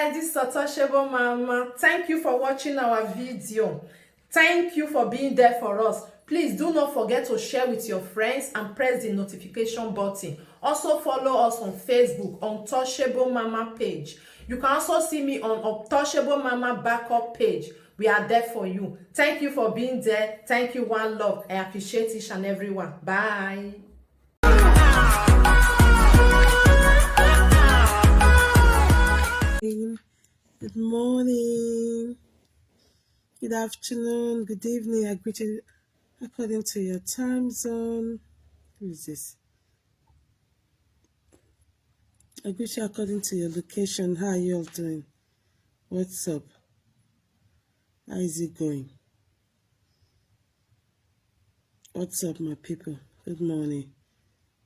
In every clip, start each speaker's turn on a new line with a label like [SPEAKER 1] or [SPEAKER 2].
[SPEAKER 1] guys, this is Satoshebo Mama. Thank you for watching our video. Thank you for being there for us. Please do not forget to share with your friends and press the notification button. Also follow us on Facebook on Touchable Mama page. You can also see me on Touchable Mama backup page. We are there for you. Thank you for being there. Thank you, one love. I appreciate each and everyone. Bye.
[SPEAKER 2] Good morning, good afternoon, good evening. I greet you according to your time zone. Who is this? I greet you according to your location. How are you all doing? What's up? How is it going? What's up, my people? Good morning.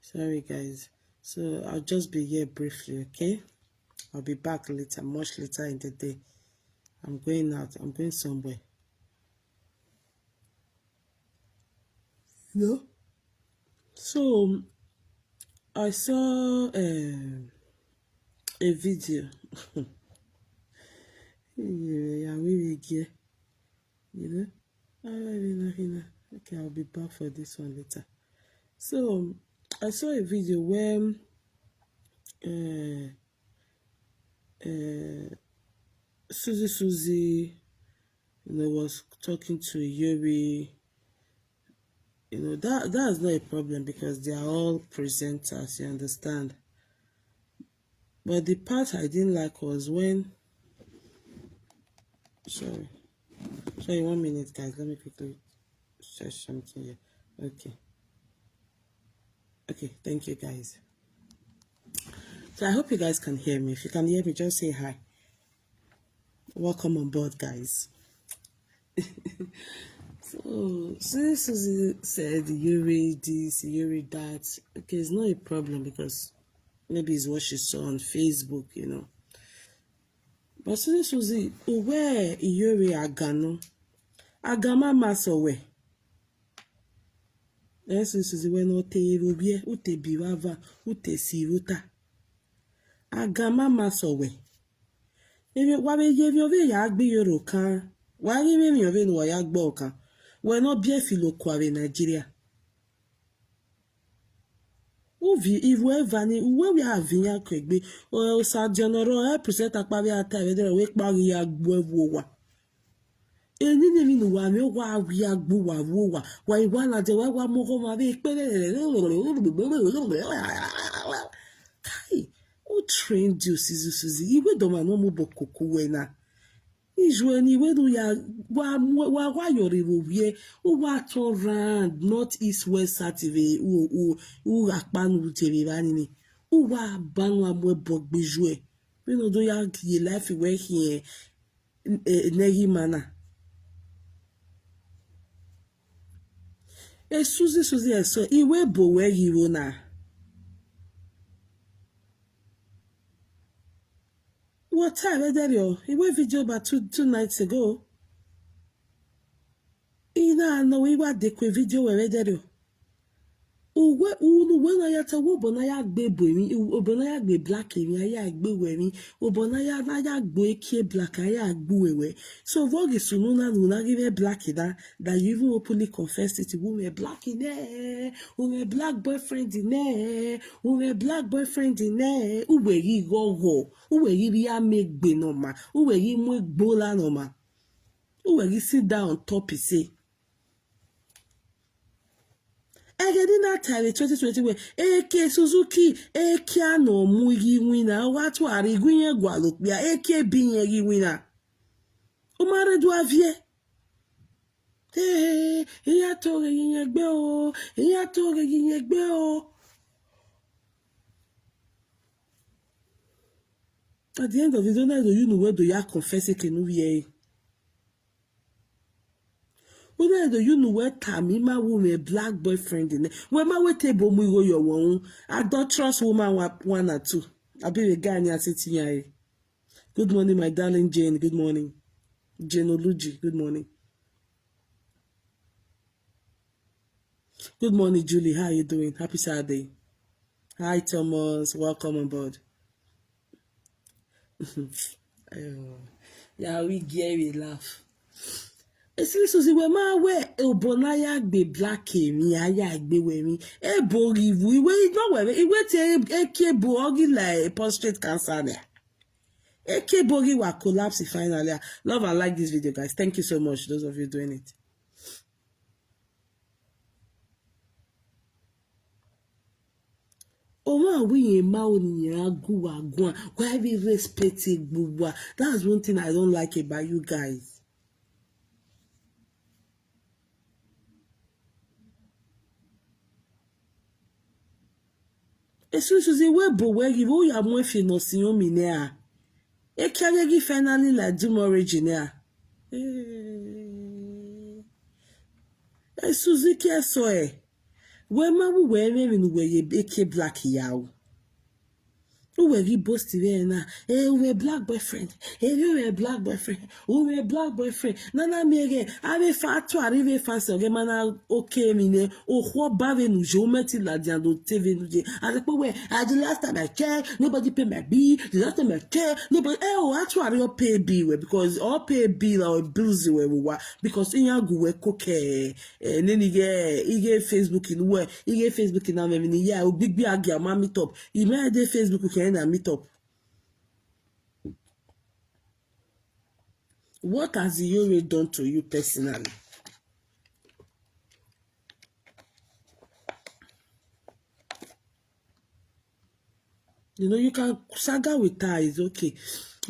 [SPEAKER 2] Sorry, guys. So I'll just be here briefly, okay? I'll be back later, much later in the day. I'm going out. I'm going somewhere. No? So I saw a video. Yeah, you know. Okay, I'll be back for this one later. So I saw a video where Susie, was talking to Yuri. That's not a problem because they are all presenters, you understand. But the part I didn't like was when sorry 1 minute, guys, let me quickly search something here. Okay, thank you, guys. So I hope you guys can hear me. If you can hear me, just say hi. Welcome on board, guys. So since Susie said you read this, you read that, okay, it's not a problem because maybe it's what she saw on Facebook, But Susie, where Yuri Agano? Agama masowe. Yes, Susie, when ote rubie, ute biwava, ute siruta. Agama masowe. If wabe yeve yagbi yoro kan, why give me yove no yagbo kan? We're not bien filo kware Nigeria. Uvi iwe vani uwe we avinya kwegbe o sa general represent akpabi ata vedere we kpari ya gbo wa. Eni ni nu wa mi wa wi agbo wa wa iwa la je wa mo ko ma be pele. Kai, who trained you, Susie? Iwe do ma no mo bokoko we na. Ijueni we do ya wa yori wo wie o wa turn round north east west sative o akpanu tebe bani ni o wa banu amwe bogbejue we no do ya ye life we here negi mana Susie eso iwe bo we hero na what time there yo iwe video about two nights ago ina no iwa dekwe video we there yo uwe na ya tawo bona ya gbe bomi obona ya gbe black emi ya gbe wemi obona ya na ya gbe eke black ya gbe wewe so vogue sunu na give black that you even openly confessed it we black in there we black boyfriend in there we black boyfriend in there uwe yi gogo uwe yi ya megbe no ma uwe yi mu egbola no ma uwe yi sit down on top say Again that time 2020 where AK Suzuki AK no mugi winner what wari gwinye gwalopia AK binye gi winner Umare do avie iya toge yin egbe o iya toge yin egbe o At the end of the day you know where do ya confess it can we you know where Tamima woman black boyfriend in when my way table we go your one adulterous woman one or two. I be a guy near sitting here. Good morning, my darling Jane. Good morning. Jane Oluji, good morning. Good morning, Julie. How are you doing? Happy Saturday. Hi, Thomas. Welcome on board. Yeah, we get we laugh. Esili we ma we obona ya gbe black mi aya gbe we mi e bori vu iwe no we iwe te eke bogi like prostate cancer there. Eke bogi wa collapse finally. Love and like this video, guys. Thank you so much, those of you doing it. Oma we ma oni agu agwa. Why we respect it? That's one thing I don't like about you guys. Esili we bo we give o ya mo fi no si o mi ne a. E kage gi finally la do origin a. Esili ke so e. We ma wo we me we ye eke black yawo. Uwe boast na we black boyfriend we black boyfriend we black boyfriend nana mege ave fa to arrive fa se ge mana okay mi ne ohwo ba ve nu je o meti la dia do tv nu je ati pe we the last time I check nobody pay my bill the last time I check nobody actually all pay bill because all pay bill or bills we because in ya go we cook neni ge ige Facebook in we ige Facebook na me ni ya o big agi ama meet up I me dey Facebook can and meet up. What has the Yore done to you personally? You know, you can saga with her, it's okay.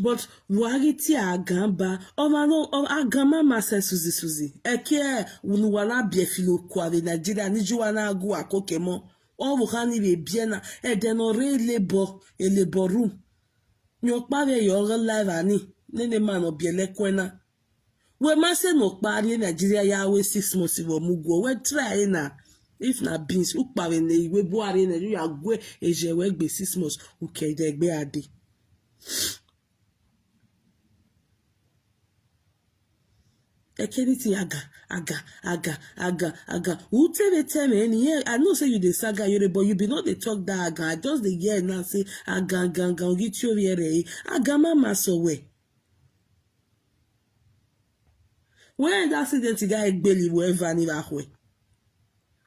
[SPEAKER 2] But Wariti Agamba, Agama Masa Suzi. Eke, Unuala Biefilo Quave, Nigeria, Nijuana Gua Kokemo, all Wuhani be Biena, Edenore labor, a labor room. Nyokpave your live ani, Nene man of Bielequena. We must say no party Nigeria Yahweh 6 months for Mugo. We try na. If na beans, ukpare ne we boare na you agwe eje we gbe 6 months uke de gbe ade. Ekeniti aga. Who tell me any here? I know say you the saga you but you be not the talk that aga. I just the year now say aga get you here. Aga mama so we. When that accident guy gbeli we ever ni ba hwe.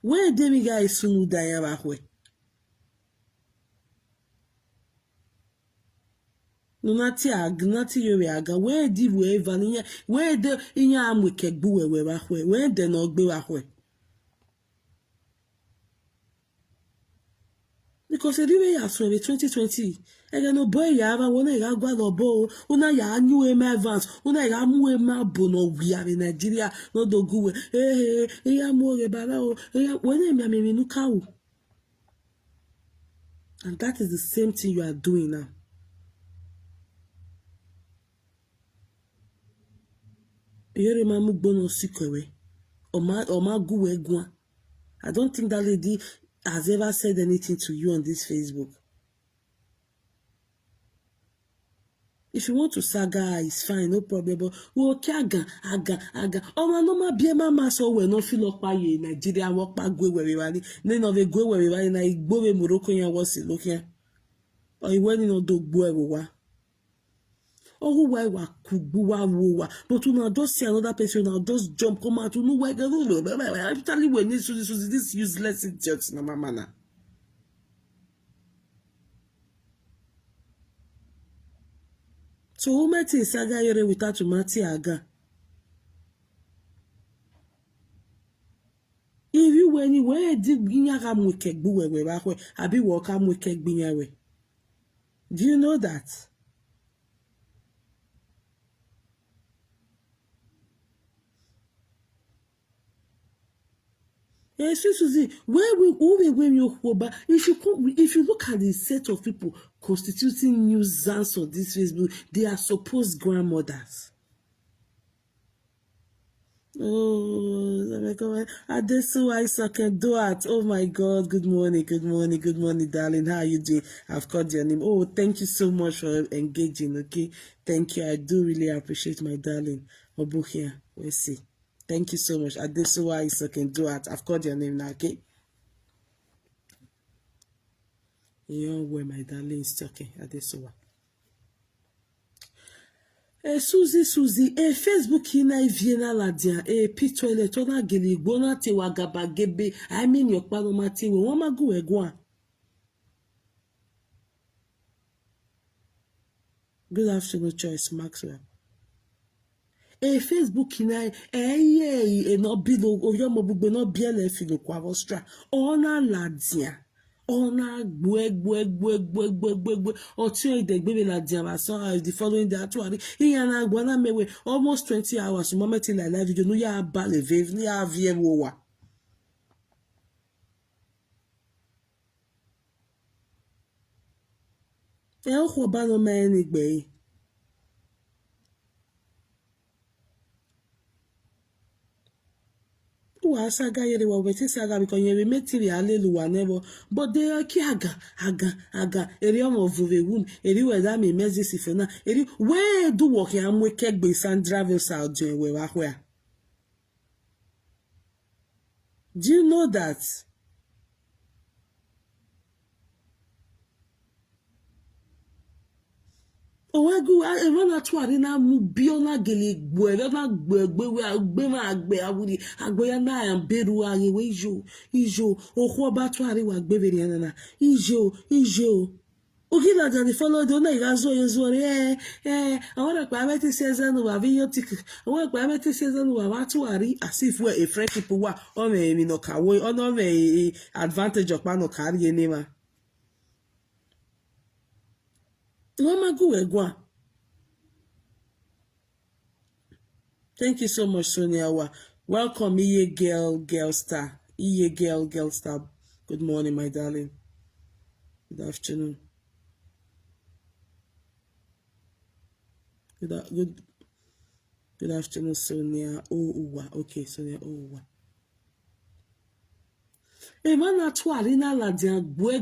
[SPEAKER 2] When demi guy sunu da ya ba hwe. Nunati agnati yore aga where did we vania where the inya am we kegbu we bahwe where the no gbe bahwe because the way ya so 2020 ega no boy ya aba wona ya gwa lo bo una ya anyu e ma advance una ya mu e ma bo no wi are Nigeria no do guwe ya mu re baba o wona mi amemi nu kawo and that is the same thing you are doing now. Yore ma mu gbono sikowe oma guwe gwa. I don't think that lady has ever said anything to you on this Facebook. If you want to saga, it's fine, no problem. But we okay, aga. Oh man, no ma be mama so we no feel up by you Nigeria walk back go where we rally. None of the go where we rally na igbo we Morocco ya was looking. Or you went in do gbo everyone. Oh, why wa kubuwa wowa. But you now just see another person now just jump come out to know where the I'm telling you when this useless idiots na mama na. So who met in saga yore without to mati aga? If you were anywhere did ginyaka mwike gbuwe we bakwe abi woka mwike gbiyawe. Do you know that? Susie, if you look at the set of people constituting nuisance on this Facebook, they are supposed grandmothers. Oh my God. Adesu Isaac Duat. Oh my God. Good morning, darling. How are you doing? I've called your name. Oh, thank you so much for engaging. Okay. Thank you. I do really appreciate my darling. Obuhia. We'll see. Thank you so much. Adesu Isaac Duat. I've called your name now, okay? You know where my darling is talking. Adesuwa. Suzy, Facebook ina viena la dia, pito eletona geli gbona te wagaba gebe, I mean your pano mati we wama gu egwa. Good afternoon, Choice Maxwell. Facebook ina no bilo oyomo bugbe no biele filo kwa vostra. Ona la dia. Ona gwe otio idegbe la dia ma so the following day atuari iyana gbona mewe almost 20 hours moment in live video no ya bale vev ni ya vie wowa. Ho ba no me ni gbe. Saga yere wa wete saga because yere metiri hallelujah never but they are ki aga eri omo vuve wum eri we da me mezi sifona eri we do work ya mwe kegbe Sandra Vesa do we wa where. Do you know that? Owegu run to arena mu biona gele gbe na gbegbe we agbe ma agbe awuri agbe ya na am beru aye we ijo okwo ba to are wa gbe beri na ijo ogila dan follow do na irazo yezo awon pa meti season wa video tik awon pa meti season wa to are as if we a friend people wa o me mi no kawo o no me advantage of pa no carry anima. Thank you so much, Sonia. Welcome, Iye Girl Star. Iye Girl Star. Good morning, my darling. Good afternoon. Good afternoon, Sonia. Okay, Sonia. Emana twari na la dia gbe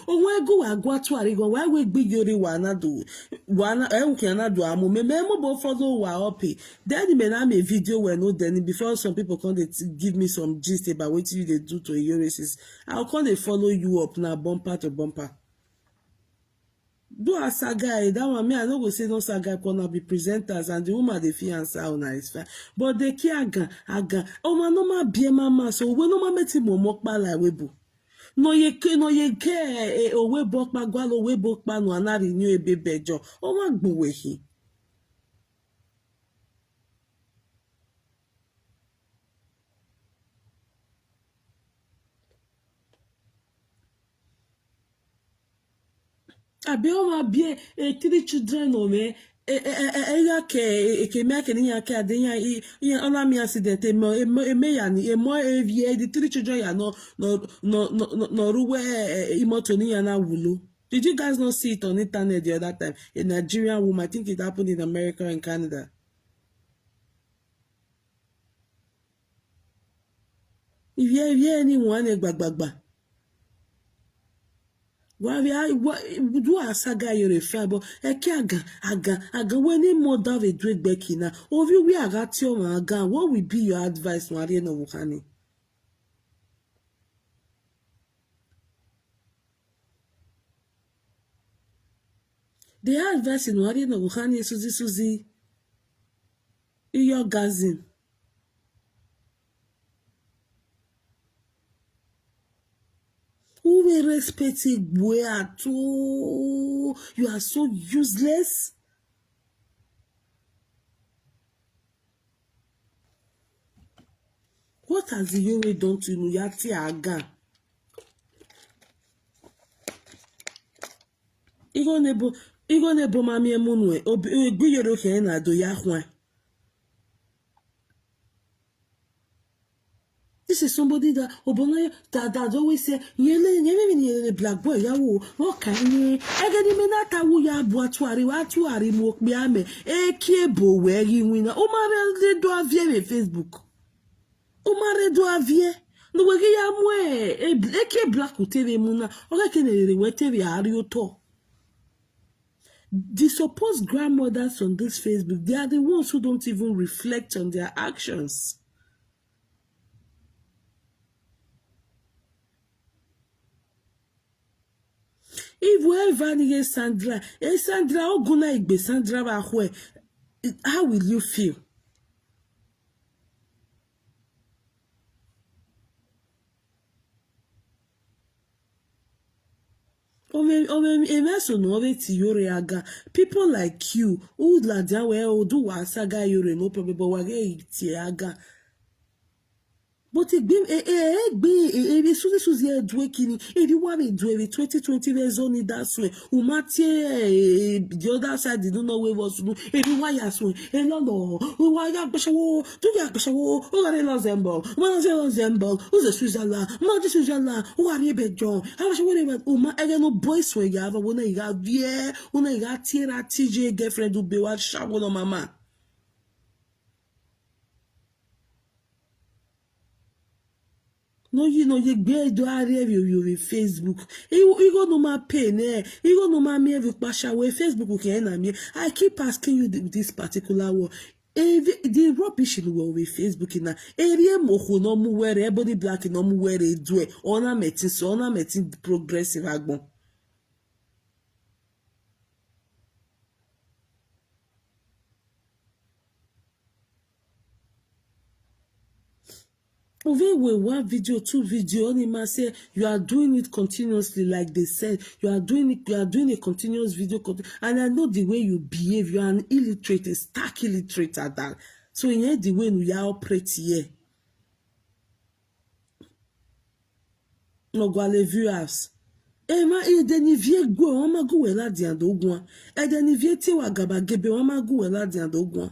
[SPEAKER 2] onwe ego wa gwa twari go wa we gbe yori wa na do wana e na do amu me mo bo follow wa opi then me na me video we no then before some people come they give me some gist about what you they do to Eurisis. I'll come they follow you up now bumper to bumper. Do a saga that one me I no go say no saga gonna be presenters and the woman the fiance how nice fine but they ki aga o ma no ma bie mama so we no ma meti mo pa la webo no ye ke o webo pa gwa lo webo pa no anari ni ebe bejo o ma gbowe hi abi o ma bie 3 children o me ya ke me ke ni ya ke adenya ona mi accident me ya ni evie the 3 children ya no ruwe imoto ni ya na wulo. Did you guys not see it on internet the other time? A Nigerian woman, I think it happened in America and Canada. If you anyone gbagba do a saga you refer but aga when any mother of a drink bekina of you we are at your maga what will be your advice to Ariana Wuhani? The advice in Ariana Wuhani Suzy your gazin. Who will respect it boy at all? You are so useless. What has the Yoruba done to Nuyati Aga? Igo nebo mami emunwe ogbi yoro ke na do ya hwan. This is somebody that Obonaya that always say yele black boy yawo o kanye egedi me na tawu ya bu atuari mo pe ame kiebo we ri wina o ma re do avie me Facebook o ma re do avie no we ya mo ke black utere mu na o ka ke ne re we tere ari oto. The supposed grandmothers on this Facebook, they are the ones who don't even reflect on their actions. If we ever need Sandra oguna igbe Sandra ba hwe. how will you feel? People like you who la dia we do wasaga yore no problem but wage tiaga. But egbe suzi edwe kini eri wa be do every 2020 reason that's way umatie the other side didn't know where was do eri wa ya so e lo lo wa ya gbesewo do ya gbesewo o ga le Luxembourg mo se Luxembourg o se Switzerland mo se Switzerland o wa ri be John how she we uma ege no boys we ya ba wona iga vie wona iga tira TJ girlfriend do be wa shawo no mama. No, you know, you get do you Facebook. You go no my pain, you go no my me with Pasha where Facebook can me. I keep asking you this particular one. The rubbish in the with Facebook in a area moho no mu where everybody black no mu where they do it. Ornamenting progressive agbon. Even with one video, two video, only man say you are doing it continuously, like they said. You are doing a continuous video, and I know the way you behave. You are an illiterate, a stark illiterate at that. So in here, the way we are operate here. No go ale viewers. Ma deni vie go, o ma go wela di andogwan. Deni vie ti wa gaba gebe, o ma go wela di andogwan.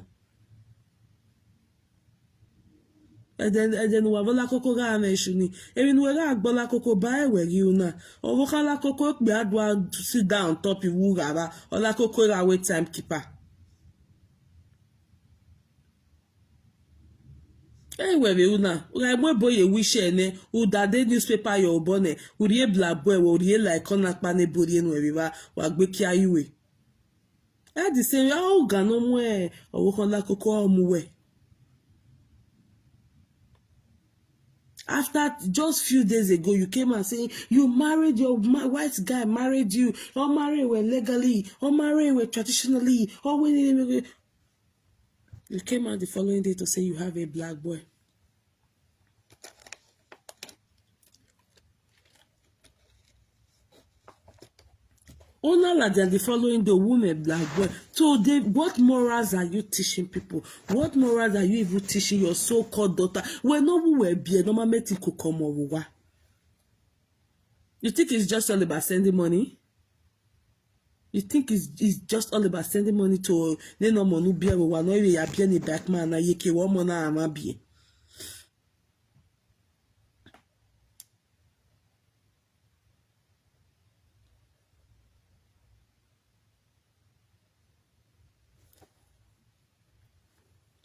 [SPEAKER 2] Eden wa vola koko ga na ishuni erin we ga agbola koko ba ewe ri una owo kala koko pe adwa sit down top iwu gara ola koko ra wait time keeper ewe be una ura mo boye wishe ne udade newspaper yo bone uri bla boy we uri like ona pa ne bori enu e wa gbe ki ayiwe e di se o ga no mu owo kala koko omuwe. After just few days ago, you came and saying you married your white guy, married you, or married were legally, or married were traditionally, or when you came out the following day to say you have a black boy. Only like the following the woman black boy. So what morals are you teaching people? What morals are you even teaching your so-called daughter? When no one will be a normal meeting could come over. You think it's just all about sending money? You think it's just all about sending money to no money be one or you are being a black man and you can woman and be.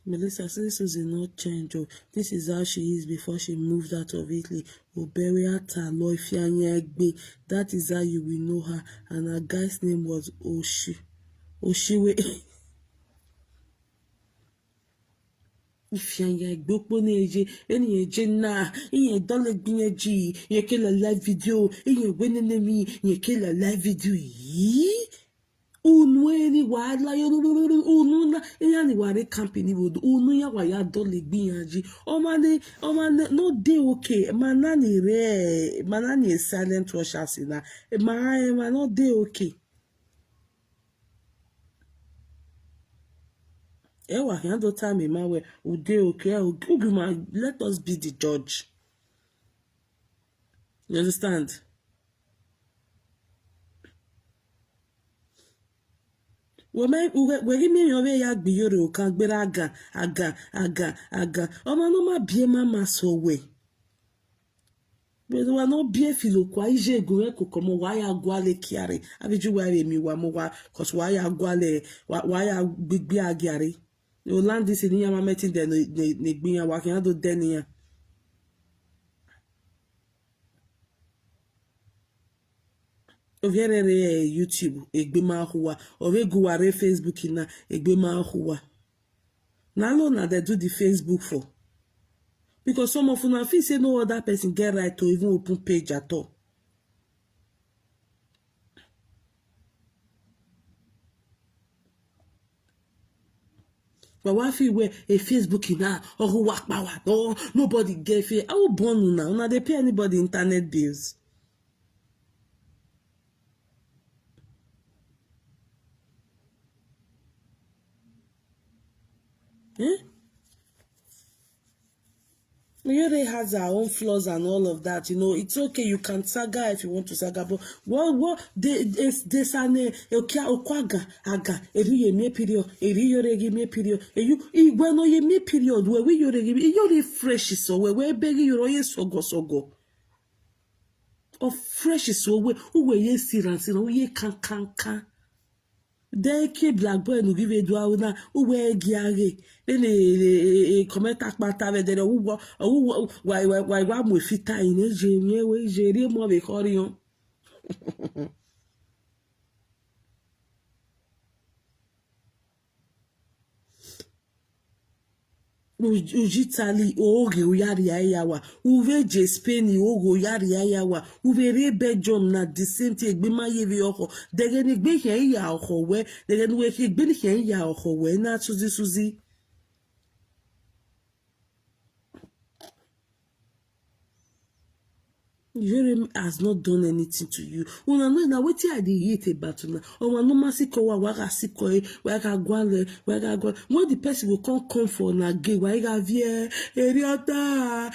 [SPEAKER 2] Melissa says this is not change. Oh, this is how she is before she moved out of Italy. That is how you will know her. And her guy's name was Oshiwe. Ifyanya Egbe Neje, any Jenna, in a dollar bingy, you kill a live video, in your winning me, you kill a live video. Unweni wala ununa yani ware company would unu ya wa ya dole gbiyanji o mane no dey okay manani a silent watcher sina ma no dey okay e wa yan do time ma we o dey okay let us be the judge. You understand? Were me ove ya gbiyore o kan gbera aga ọmọ no ma bie mama so we wa no bie filo kwa ije egun e kokomo wa ya gwale kiare abiju wa mi wa mo wa cause wa ya gwale wa ya gbigbi agiare o land this ni ya ma meeting de ne gbiyan wa kan do deniyan. Oviere YouTube egbema huwa oveguware Facebook na egbema huwa na alone na they do the Facebook for because some of una feel say no other person get right to even open page at all. But what if we a Facebook now or who work power? Oh, nobody gave it. I will born now. Now they pay anybody internet bills. Eh? Yuri has her own flaws and all of that. You know, it's okay. You can saga if you want to saga, but what there's an okwaga aga eri me period eri yore give me period. You when you me period where we yore give yore fresh so where beg yore sogo or fresh so where who ye siran who ye can. Deke black boy no give edwa na uwe giare ele kometa pata ve dere uwo why wa mo fita ine je mi we je ri mo be korion ujitali oge uyari ayawa uve je Spain ogo uyari ayawa uve re Belgium na the same thing gbe maye vi oko dege ni gbe yen ya oko we dege ni we ki gbe ni yen ya oko we na suzi Jeremy has not done anything to you. Una know na wetin I dey hate about una. Omo no masi ko wa ga si ko e wa ga gwale wa ga gwa. When the person will come for na gay wa ga vie eriota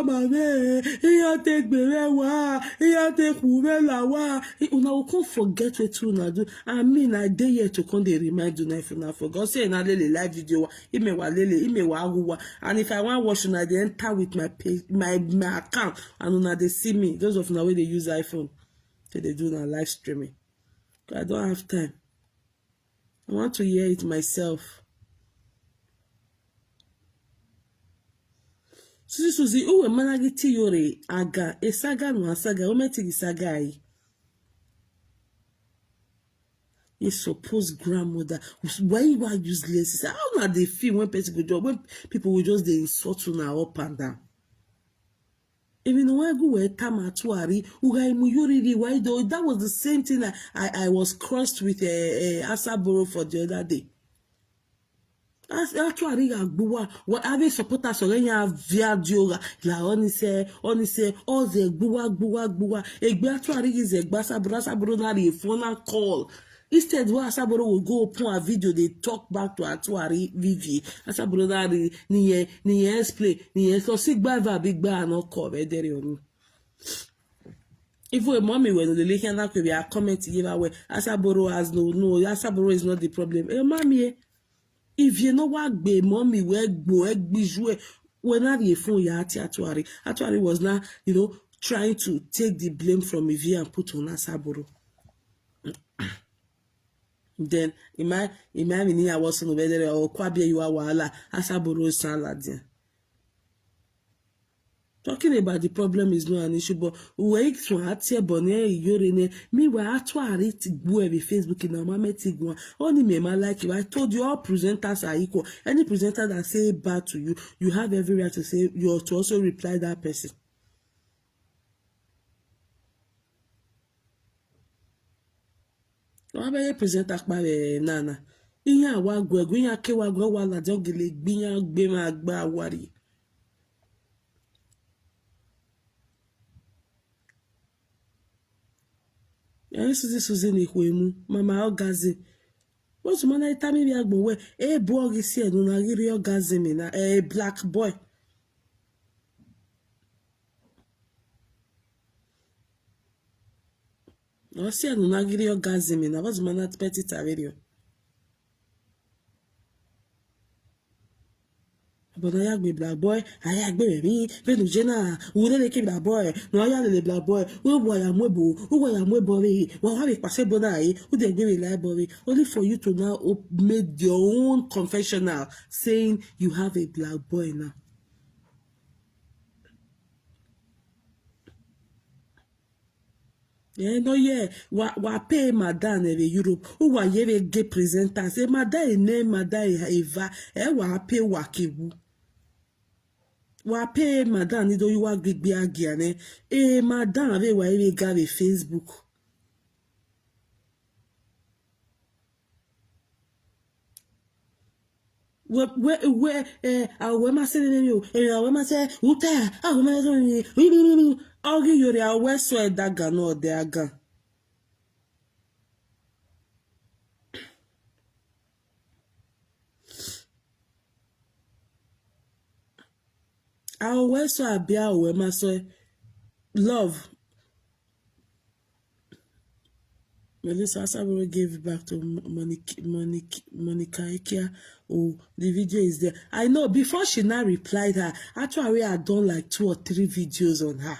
[SPEAKER 2] mane eriota gbere wa eriota kure la wa. Una will come forget wetin una do. I mean I dey here to come dey remind una if una forget. Say na lele live video wa ime wa aguwa. And if I wan watch una dey enter with my page my account and una they see me those of now where they use iPhone they do na live streaming. I don't have time. I want to hear it myself. Suzi uwe managiti yore aga esaga no asaga ometi gisaga ai. A supposed grandmother. Why you are useless? How not they feel when people will just they insult you now up and down. Even when I go where Tamatuari, why though that was the same thing I was crossed with Asaboro for the other day. Actually, what have supporters so then you have via dioga la onise all the bua actually is a Asaboro na the phone call. Instead, what Asaboro will go upon a video, they talk back to Atuari Vivi. Asaboro na ni explain ni so sick by big bar no cover there on. If we mommy when the lady and we are comment give away Asaboro has no Asaboro is not the problem. Mommy, if you know what be mommy we bijou when are the phone ya Atuari was now trying to take the blame from Vivi and put on Asaboro. Then imagine I was no better or kwabia you are Wahala Asaboro salad. Talking about the problem is not an issue, but wait for atie bonne yorene me we atuari tigbu every Facebook in mama tigwa only me ma like you. I told you all presenters are equal. Any presenter that say bad to you, you have every right to say you to also reply that person. No be presenter pa nana. Iya wa gwegu iya ke wa gwo wa la jogele gbiyan gbe ma gba wari. Suzi ni kwemu mama orgasm what's mana itami bi agbowe boy si enu na giri orgasm na black boy o si enu na giri orgasm na what's mana petit video but I be black boy I be me benu jena wule ke black boy no ya le black boy who boy ya mwebo we wa ha be pase bona who dey give library only for you to now make your own confessional saying you have a black boy now. No wa pay madam Europe who wa ye gay presenter say madam Eva wa pay wakiwu wa pay madam ni do you wa gbigbe agiane madam ave wa eve ga Facebook we ma say you we ma say uta we ma say ogi yori awe so edaga no de aga awe so abia we ma so love. Melissa Asaboro gave back to Monica Ikea. Oh, the video is there. I know before she now replied her, actually I had done like 2 or 3 videos on her.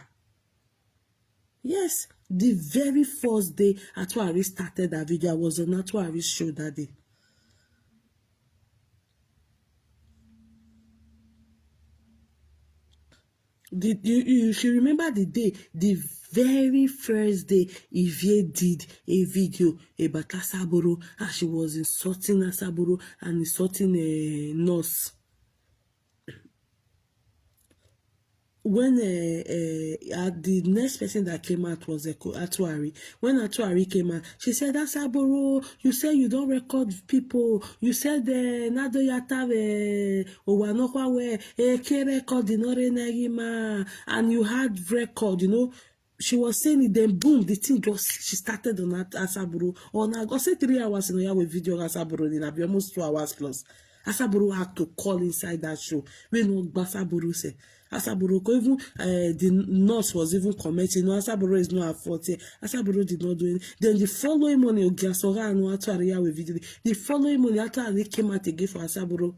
[SPEAKER 2] Yes, the very first day Atuari started that video, I was on Atuari's show that day. You should remember the day, the very first day Ivie did a video about Asaboro, and she was insulting Asaboro and insulting a nurse. When the next person that came out was Atuari. When Atuari came out, she said, Asaboro, you said you don't record people. You said Nado Yatave Owanokwawe Eke record Negima, and you had record, you know. She was saying it, then boom, the thing just she started on Asaboro. On I say 3 hours in a year with video Asaboro, in be almost 2 hours plus. Asaboro had to call inside that show. We know Asaboro say. Asaboro, even the nurse was even commenting, no, Asaboro is not at fault. Asaboro did not do it. Then the following morning, Ogiasora and Atuari with video. The following morning, Atuari came out again for Asaboro.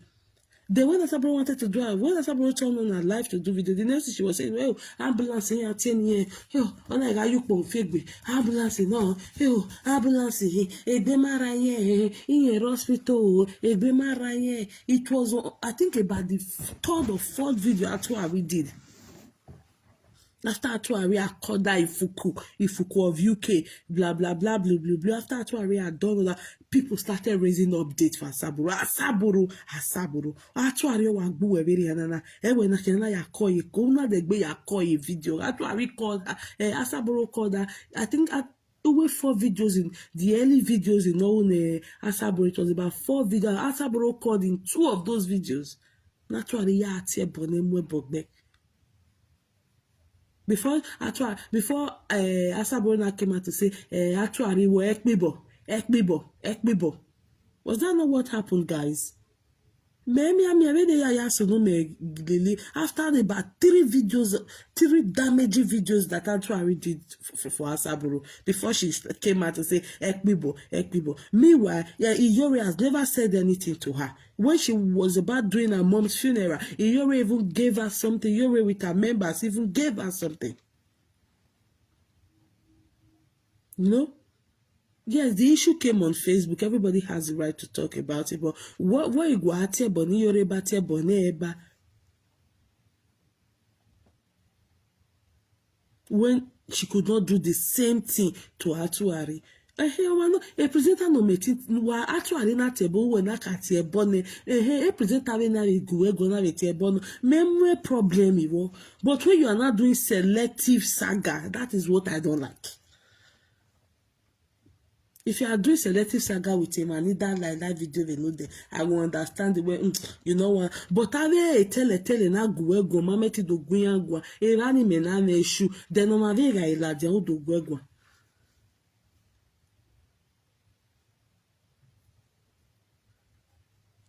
[SPEAKER 2] Then when Asaboro wanted to drive, when Asaboro turned on her live to do video, the next thing she was saying, well, ambulance here, 10 years, yo, on a guy you pon figbe, ambulance no, yo, ambulance here, a demara here, in a hospital, a demara here. It was, I think, about the 3rd or 4th video Atuari we did. After Atuari had called that Ifuku of UK, blah, blah, blah, blah, blah, blah. After Atuari had done all that, people started raising updates for Asaboro. Asaboro. Atuari wa gbu ebere yanana. Ewe na kenana ya call ye. Kuna degbe ya call ye video. Atuari called her. Asaboro called her. I think over 4 videos in the early videos in all Asaboro. It was about 4 videos. Asaboro called in 2 of those videos. Atuari ya atie bonemwe bogbe. Before Asaboro came out to say, actually, we're Ekbibo. Was that not what happened, guys? After about 3 damaging videos that Atuari did for Asaboro, before she came out to say Ekbibo. Meanwhile, Iyori has never said anything to her. When she was about doing her mom's funeral, Iyori even gave her something. Iyori with her members even gave her something. You know? Yes, the issue came on Facebook. Everybody has the right to talk about it. But what you go at boni yoreba te boni eba when she could not do the same thing to Atuari. A presenter no meeting wa Atuari na table when na kati ebone. A presenter we na go na te ebono. Memory problem iwo. But when you are not doing selective saga, that is what I don't like. If you are doing selective saga with him and that like that video they know there, I will understand the way you know what. But I tell na go mama ti do gwa e rani me na issue then no ma vega ila je o do gwa.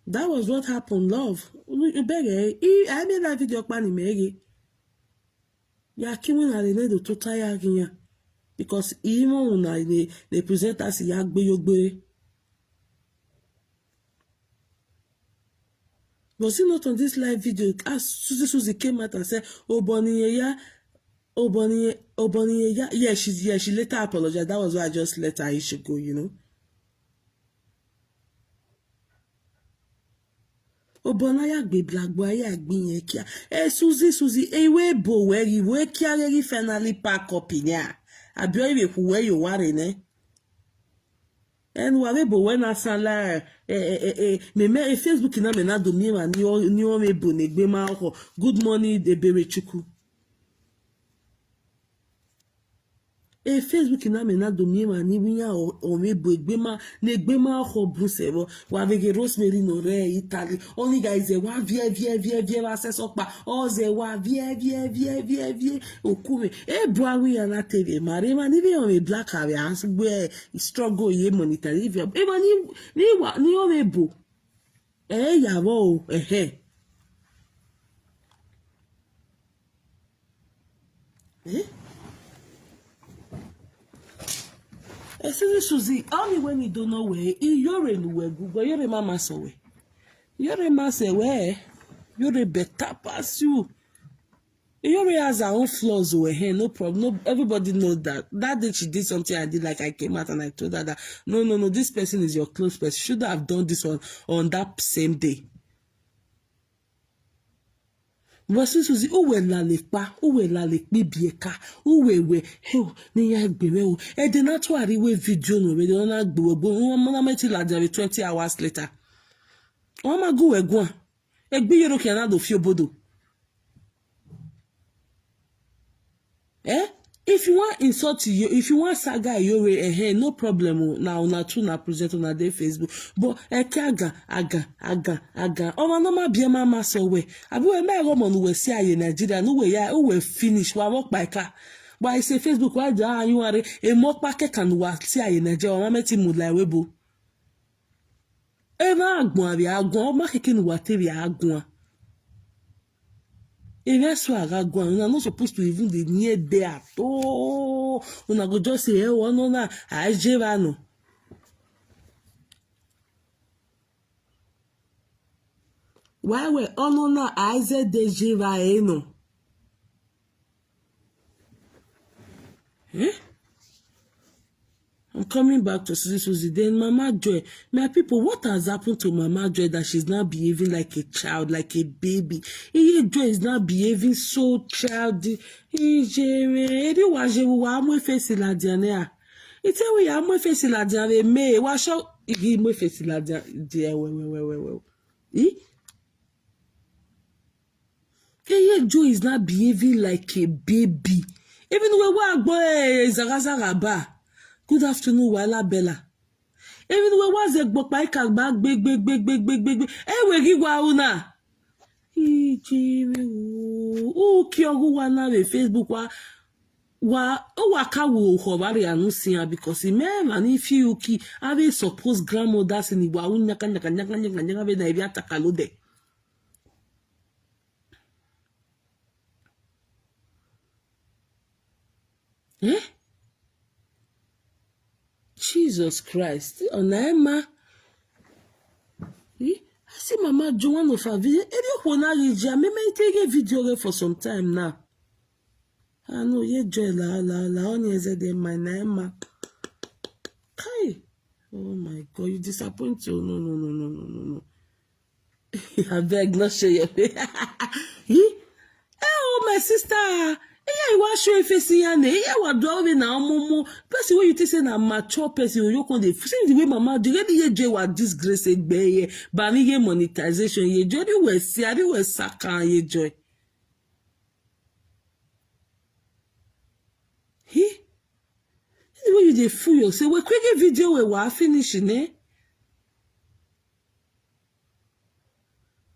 [SPEAKER 2] That was what happened, love. You beg I made that video pani mege. Ya kimu na le do to tire ginya. Because even when they present us Yagbe. Was it not on this live video? As Susie came out and said, Oboniya. Yeah, she later apologized. That was why I just let her issue go, you know. Obonaya gbe blagbo aya gbin yen kia. Susie, we bo we kia finally pack up in ya. Abio ibe kuwe yo ware ne. En ware bo we na sala me Facebook na me na do mi ma ni o me bo ne gbe ma ho. Good morning de bere chuku. e Facebook na me na do mi ma ni winya o me bo egbe ma ho brusero wa vege Rosemary no re Italy only guys wa vie wa se so pa o ze wa vie okume e bo awi ya na TV mare ma ni be o me black ave as gbe struggle ye monetary e ma ni o me bo ya wo Esiri Suzy, only when you don't know where, you're in where Google, you're a mama so way. You're a master where you're a better pass you. You're has her own flaws where hey, no problem. No, everybody knows that. That day she did something I did, like I came out and I told her that no, this person is your close person. Should have done this on that same day. Voici Suzy, où est la lepa, où est la lepi bieka, où est ni ya gbewe o. E de na to ariwe video no we de na gbewe bo, won na meti la 20 hours later. Won ma go egun. E gbe yero ke na do fi obodo. If you want insult you, if you want saga your no problem. Now una two na present on their Facebook. But aga. Oh no ma be mama so we. Abi we me go mon we see aye Nigeria no we ya we finish wa work by car. But I say Facebook why you are a more packet can wa see aye Nigeria ma meti mu la webo. E ma agbon abi agbon ma keke nu wa teri agbon. If that's why I go, you're not supposed to even be near there at all. Una go just say, no, na, I no. Why we no na I said de jeva no? I'm coming back to Suzy. Then Mama Joy. My people, what has happened to Mama Joy that she's now behaving like a child, like a baby? Joy is now behaving so childish. It's we are more facing la diane me. What shall he more facing la diane? Joy is now behaving like a baby. Even when we are boy Zagazagaba. Good afternoon, Wahala Bella. Even when was a book by back big. We give una. Kyogu wana we Facebook waka wo hobari anusia because he man if you ki have suppose grandmothers in Iwa nyaka be na ebia takalode. Jesus Christ. Onaema. I see Mama do one of her video. Me take a video for some time now. I know ye joy la on ye my name. Kai. Oh my God, you disappoint you. No. I beg not show you. Oh my sister. You want show face yan what do na mumu person wey you think say na mature person you con dey see the way mama do ye je wa disgrace egbe ye ba mi ye monetization ye joy we see ari we saka ye joy the way you dey fool yourself we quick video we wa finish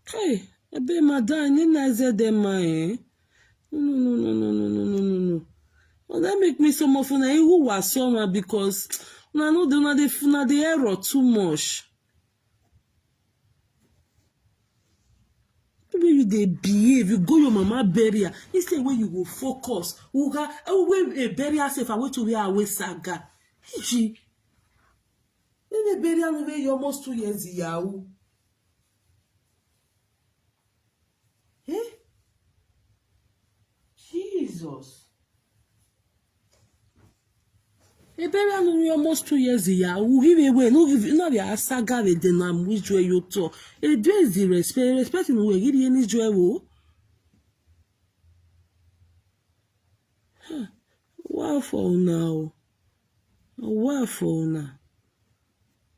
[SPEAKER 2] Hey ebe madam ni na ze dem No. Well, that make me some of who was summer because I know the error too much. The way you they behave, you go your mama burial. Instead where you will focus. When a burial safe away to where away saga. She then the burial away almost 2 years yahoo. Jesus. A burial no almost 2 years who give away no give no be saga with the name which way you talk. A do is the respect in way give any joy wo. Wow for now. Wow for now.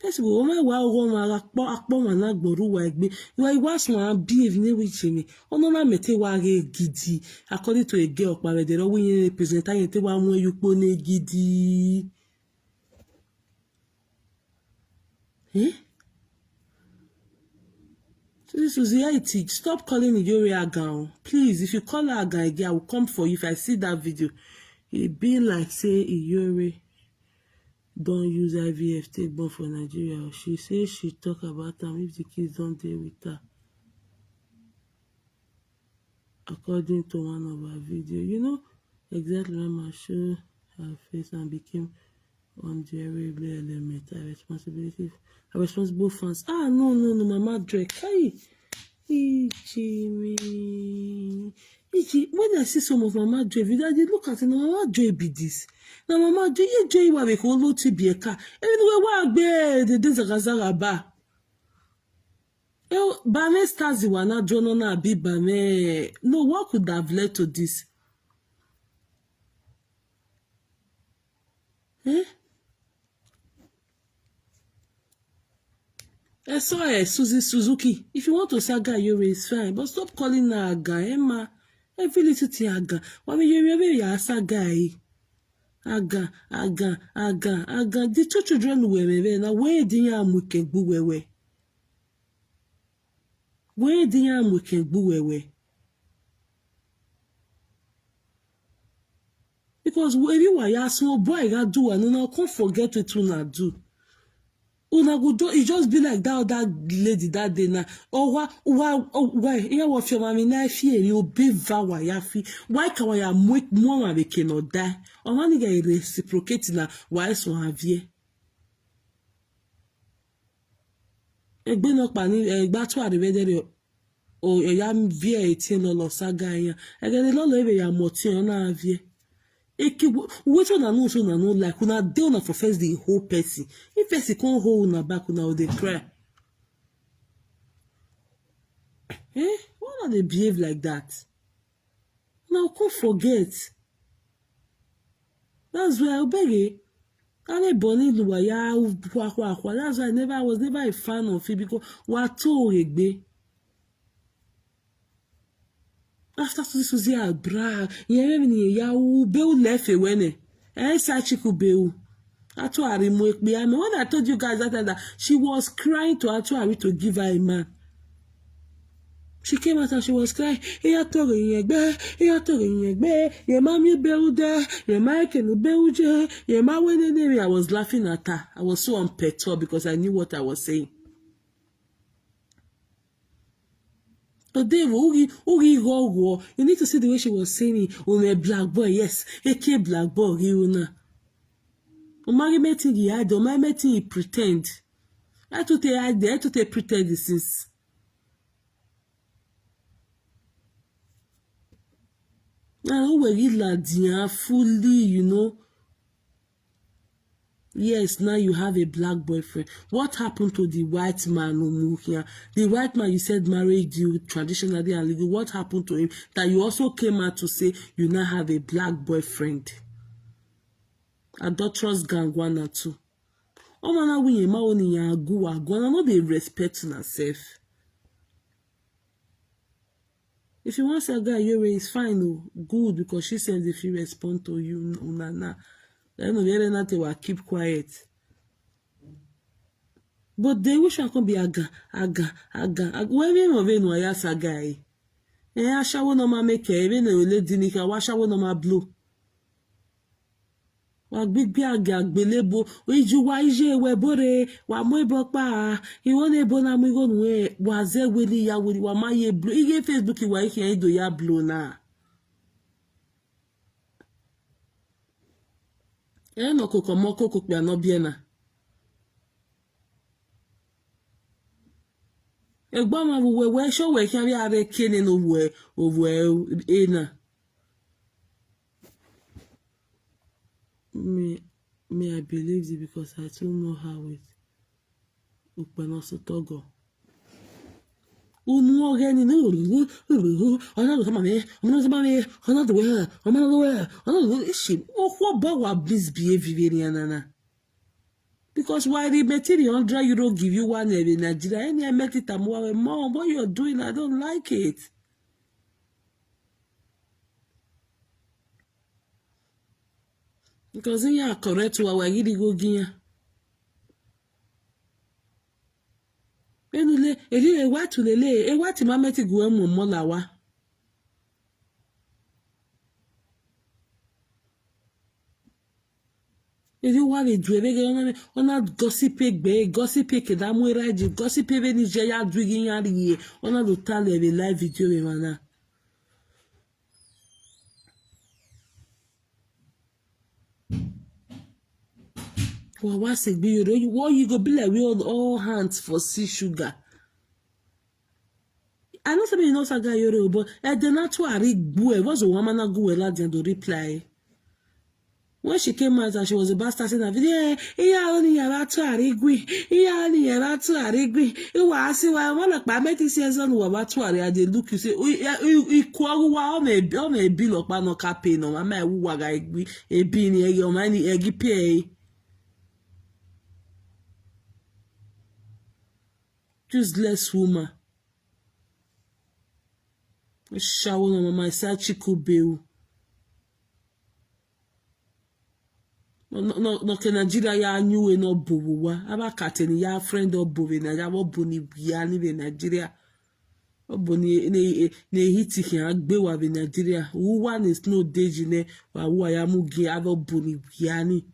[SPEAKER 2] Person go my wa go ma akpo ma na gboru wa egbe. You was one behave ne which me. Ono na mete wa re gidi. According to a girl pa we dey we represent ayen te wa mu you po ne gidi. Eh? So this was the IT. Stop calling Iyore Agan. Please, if you call her Agan again, I will come for you if I see that video. It be like say Iyore don't use IVF take born for Nigeria. She say she talk about them if the kids don't deal with her. According to one of her video, you know exactly when I show her face and became undeniable element. Her responsible fans. Ah no, Mama Drake. Hey, Ichi, when I see some of Mama Drake video, I dey look at it. Now Mama Drake be this. Now Mama Drake, you Drake wa we call lo ti be a car. Anyway, wa gbe the days agazara ba. Bame stars were not drawn on a bit Bame. No, what could have led to this? Eh? I saw Susie Suzuki. If you want to say Aga Iyore is fine, but stop calling her Aga, Emma. Every little thing Aga. Why me you ask Aga? Aga. The two children were now where the yam we can go where? Where the yam we can go where? Because when you are small boy, I do and I can't forget what you do. Una go do it just be like that lady that day now. Why here what your mommy na fear you be vawa ya fi. Why can ya make more we cannot die? Or one nigga reciprocate na why so have ye? Egbe no pa ni egba to arivede o ya vie etin lo saga yan. Egbe lo ebe ya motin na avie. Which one I know so na no like una dey una for first the whole person. If person can't hold una back, una they cry. Eh? Why not they behave like that? Now can't forget. That's why I beg you. I born luwaya. That's why I was never a fan of it because what to regbe. After this was here, bra, you ya beu lefe wene. Chiku beu. Atuari mwekbe. I mean, when I told you guys that she was crying to Atuari to give her a man. She came out and she was crying. Ye mami beu de, ye ma kenu beu je, ye ma wene. I was laughing at her. I was so unperturbed because I knew what I was saying. But then, you need to see the way she was saying it. Oh, my black boy, yes. A black boy, you know. Omari meeting he had, Omari meeting he pretend. I to te pretend this is. Now, we really fully, you know. Yes, now you have a black boyfriend. What happened to the white man, Umukia? The white man you said married you traditionally and legally. What happened to him? That you also came out to say you now have a black boyfriend. Adulterous gang 1 and 2. Oh man, we ma oni ya gonna not be respecting herself. If you want to say Aga Iyore is fine, oh, good, because she says if you respond to you, Unana. Then the other night they will keep quiet. But they wish I could be Aga. When we move in, I ask a guy. I shall no ma make even a lady nika, wash I no ma blue. Wa big Aga, Belebo, Wiju Waije, Webore, Wamwebopa, he won't able na me go way, was there willy ya with Wamaye blue. He gave Facebook, why can't do ya blue na? No kokomoko kokpia no biena. Egba ma we show we can be are kene no we ena. Me I believe it because I don't know how it ukpanoso togo. Unu ogeni no another she what ba wa misbehave nana. Because why the material €100 give you one in Nigeria? Any I met it mom, what you're doing, I don't like it. Because in ya correct wa wa gidi go giya. Enule, eri ewa tulele, ewa ti mameti go emu mola wa. Eri wa le du ebe ona gossip ke da mu eraji, gossip ebe ni je ya du gi ya ri, ona do tale ebe live video be mana. Wa wa se gbe yoro, what you go be like we all hands for see sugar. I know somebody knows Saga Yoro, but I did not to a rig bue, was a woman a go lad and to reply. When she came out and she was about starting a video, only a to a rigui, only a to a rigui. You was see why one of my meeting season were about to a they look you say, you call on a bill of man or campaign or my wag a bean your money eggy pay. Just less woman. Shower on my side chico bill. No ke Nigeria ya anyu no bowa aba kateni ya friend obo na ya obo ni bia ni be Nigeria obo ni ne hiti ki agbe wa be Nigeria who one is no deji ne wa ya mugi aba obo ni bia ni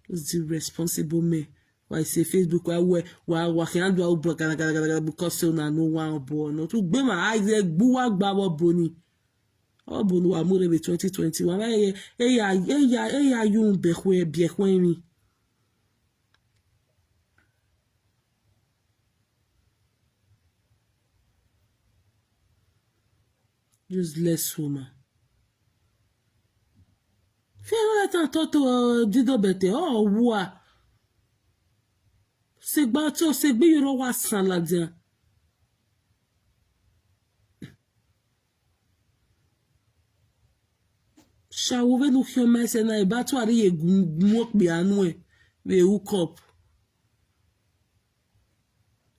[SPEAKER 2] is the responsible me why say Facebook wa kan do obo gara because so na no one obo no to gbe ma ai gbu wa gba obo ni Obunu wa murebe 2021 eya yun bekwe mi. Useless woman. Fẹ́ràn ẹ̀tàn tọ́tọ̀ dídọ̀ bẹ̀tẹ̀ wà. Ṣègbà tí ó ṣègbè yọrọ wà sàn ládìá. Ṣàwọ́wé ló fi ọmọ ẹsẹ̀ náà ìbá tó àríyè gùn ọ̀pẹ̀ àánú ẹ̀ wẹ̀ hook up.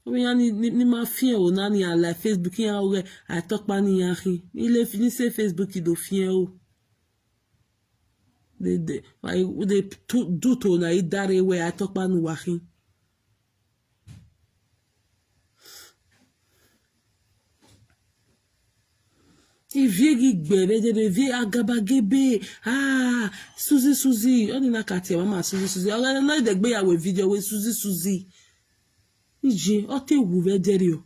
[SPEAKER 2] Omi ya ni ma fi ẹ̀ o náà ni àlà Facebook yẹn ọ̀rẹ́ àìtọ́pa ní yẹn rí. Ilé fi ní ṣe Facebook ìdò fi ẹ̀ o. They do to na idare we àìtọ́pa ní wà rí. Iviegi gbere de vi agabagebe Suzy oni na kati mama Suzy oga na de gbe yawe video we Suzy ije o te wu ve dere o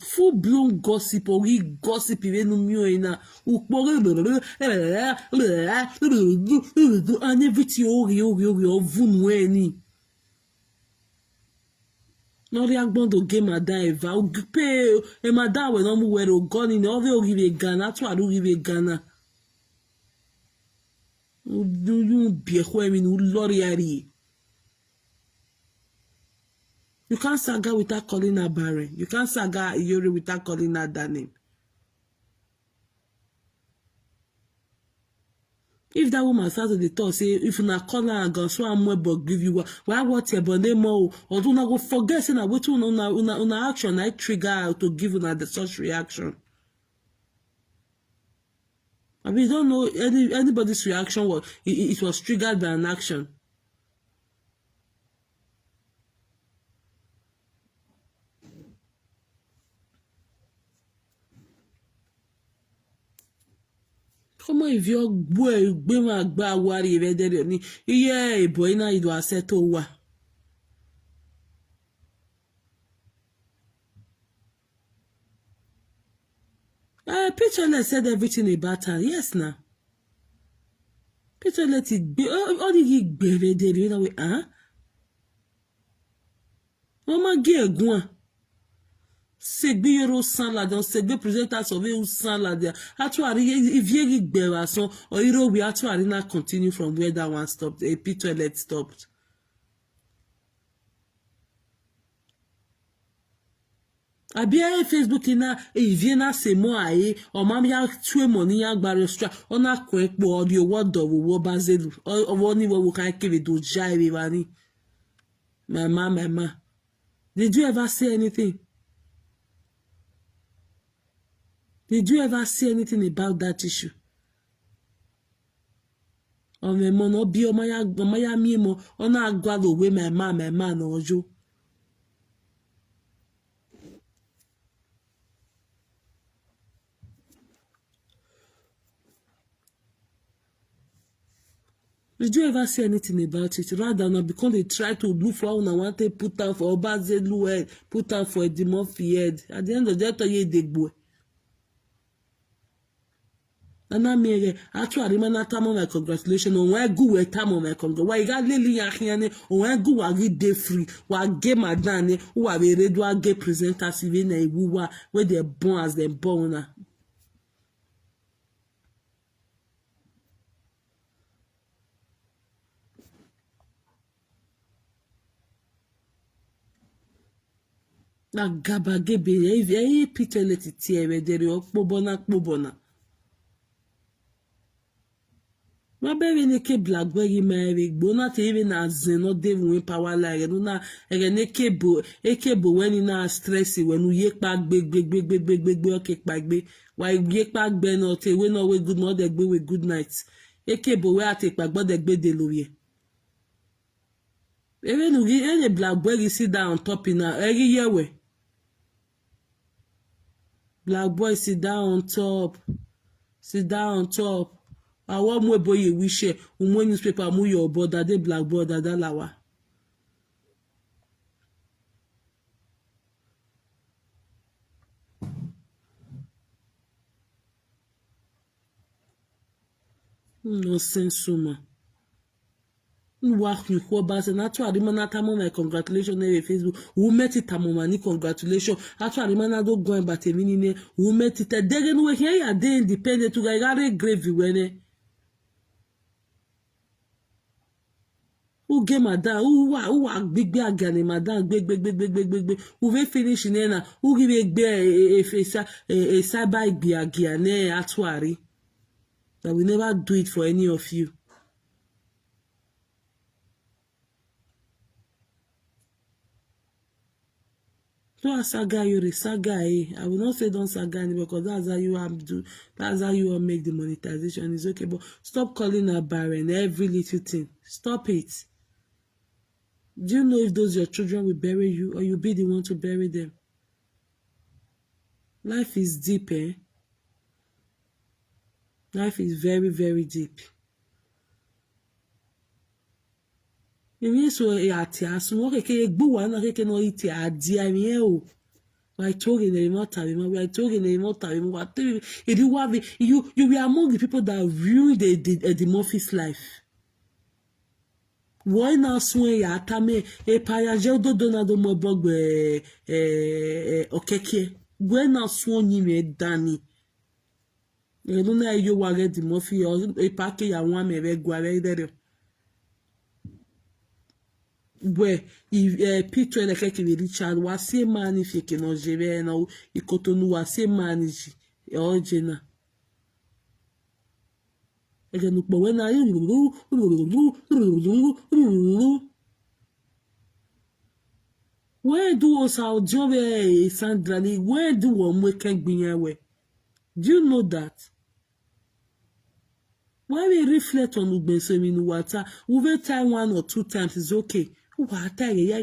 [SPEAKER 2] full blown gossip or we gossip even no mi o ina upore and everything o vun we ni Nori agbondo ge mada eva o pe e mada we no mu were o goni ni ove o give Ghana to aru give Ghana o you be ho mi no lori ari you can't saga without calling her barren you can't saga Yori without calling her that name. If that woman started the talk, say if you not call her and go so I'm but give you why what your but more or do not go forget saying that what una action I trigger her to give una the such reaction. I mean, don't know anybody's reaction was it was triggered by an action. Comment if your boy gbema gba wari vedere ni iye boy na ido aseto wa. Petrolet said everything about her. Yes now. Petrolet all the gbere dere na we Mama ge egun Segbe yoro salad on segbe presenters of you salad actually if you gbera so or we actually not continue from where that one stopped a toilet stopped. Abia Facebook ina eviena semo aye o mam ya tue money ya gba restaurant ona ko epo audio wodo wo bazelu o ni wo kan kiri do jai wani mama did you ever say anything? Did you ever say anything about that issue? O me mo no bi o ma ya mi mo ona agwa lo we mama na ojo. Did you ever say anything about it? Rather than because they try to look for one and want to put down for Obazelu head, put down for Edimofi head. At the end of the day, they go. Nana mere actually mana tamo my congratulations on why go we tamo my congratulations. Why ga lili yahiane on why go wa get day free. Wa get madane who wa be radio get presenters even na iwuwa where they born as they born na. Na gaba gebe e pitele titi e dere okpobona. Mabere ne ke blackberry mere gbona te even na zeno de win power line no na ne ke bo when na stress when you ye pa gbe o ke pa gbe why ye pa gbe no te we no we good no de gbe we good night ke bo we ate pa gbo de gbe de loye even no any blackberry sit down on top na every year we black boy sit down on top àwọn mú eboye wíṣẹ mú newspaper mú your border dey black border dalawa nonsense woman nwa kwa base na to arima na tamo my congratulations na Facebook who met it tamo mani congratulations atu arima na do go ba temi ni ne who met it dege no we here ya dey independent to ga grave wene who get madam who wa gbigbe agani madam gbegbe who ve finish ne na who give egbe e cyber igbe agia ne atuari that we never do it for any of you. Don't saga you saga I will not say don't saga anymore because that's how you have to that's how you all make the monetization. It's okay, but stop calling her barren every little thing. Stop it. Do you know if those your children will bury you or you'll be the one to bury them? Life is deep, eh? Life is very, very deep. Èmi so àti àsun kékeré gbówà náà kékeré náà ìtì àdí àmì ẹ̀ o. Why talking anymore time? Why talking anymore time? What if you have you were among the people that ruined the Murphy's life? Why now swear ya tame e payaje do na do mo bogbe okeke. Why now swear ni me dani? E no na yo wa get the Murphy or e pack ya wan me be gwa be there. Where if Peter like Richard was same man if you cannot gérer na ikotonu was same man ji o jena again no but when I where do us our job Sandra where do one we can be away? Do you know that? Why we reflect on Ugbenso in water over time 1 or 2 times is okay. Wata ya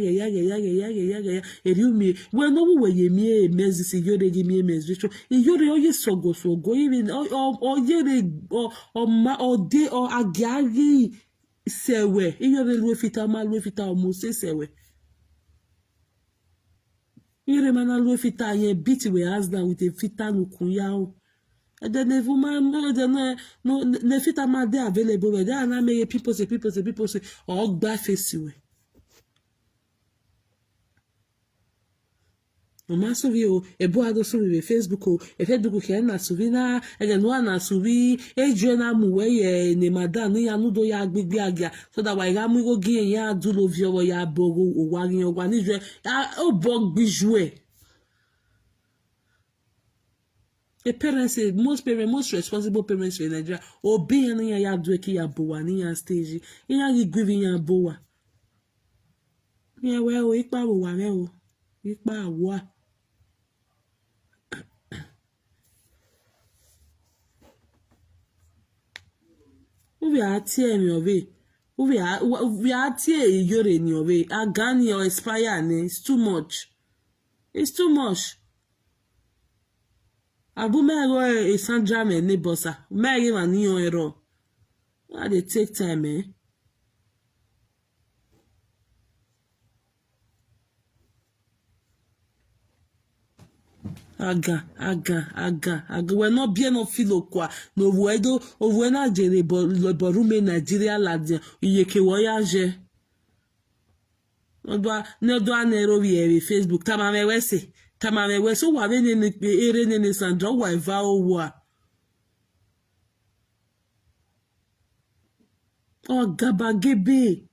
[SPEAKER 2] me when no we ye me mezi si yore gi me mezi so yore oye sogo even or yere or ma or de or agari sewe yore lu fita ma lu fita o mo se sewe yore mana lu fita ye beat we has down with a fita no kunya o and then if woman no ne fita ma dey available we dey na me people say or gba face we. Mama suvi o ebo ado suvi Facebook o Facebook ke na suvi na ege no na suvi ejo na mu we ye ne madam ni anu do ya gbigbe agia so that why ga mu go gi ya du lo vi owo ya bogo o wa rin o wa ni je o bo gbiju e Most responsible parents in Nigeria obey any ya do ki ya bowa ni ya stage. Ya gi giving ya bowa. Ya we o ipa wo wa me o. Ipa wa. We are tear me away. We are tear yore ni away. Agani or expire ni. It's too much. It's too much. Abu mego e Sandra me ne bossa. Mary man ni on ero. I dey take time, eh? Aga. We're not bien of filo kwa. No wedo, na jere borume Nigeria ladin. Iyeke voyage. No do anero vi Facebook. Tamame wese. So wa be ne ere ne Sandra wa eva o wa. Oh gabagebe.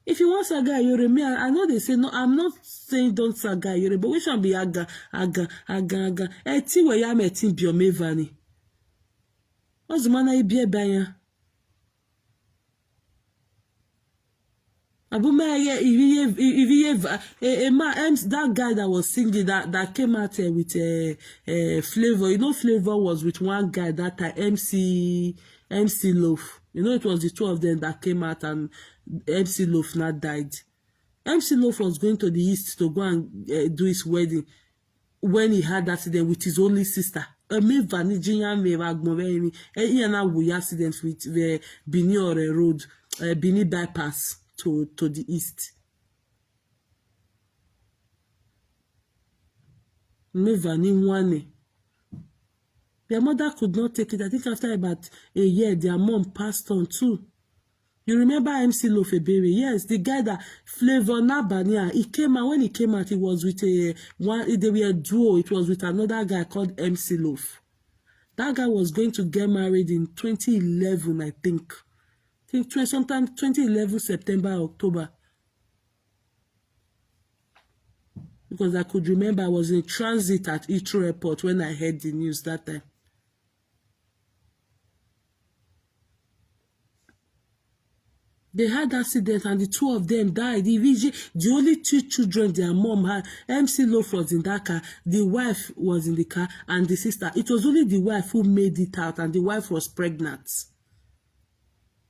[SPEAKER 2] If you want saga yore, me, I know they say no. I'm not saying don't saga yore, but we should be aga. Eti we ya meti biomevani. What's the manner you be banya? Abu Maya, that guy that was singing that came out with Flavor. You know, Flavor was with one guy that time, MC Loaf. You know, it was the two of them that came out and MC Loaf now died. MC Loaf was going to the east to go and do his wedding when he had accident with his only sister. Me Vanijia me Ragbovemi. He and I we accident with the Bini Road, Bini bypass to the east. Me Vani Wane. Their mother could not take it. I think after about a year, their mom passed on too. You remember MC Loaf Baby? Yes, the guy that Flavor Nabania, he came out. When he came out, he was with they were a duo. It was with another guy called MC Loaf. That guy was going to get married in 2011, I think. Sometime 2011, September, October. Because I could remember I was in transit at Heathrow Airport when I heard the news that time. They had accident and the two of them died. The only two children their mom had, MC Loaf was in that car, the wife was in the car, and the sister. It was only the wife who made it out, and the wife was pregnant.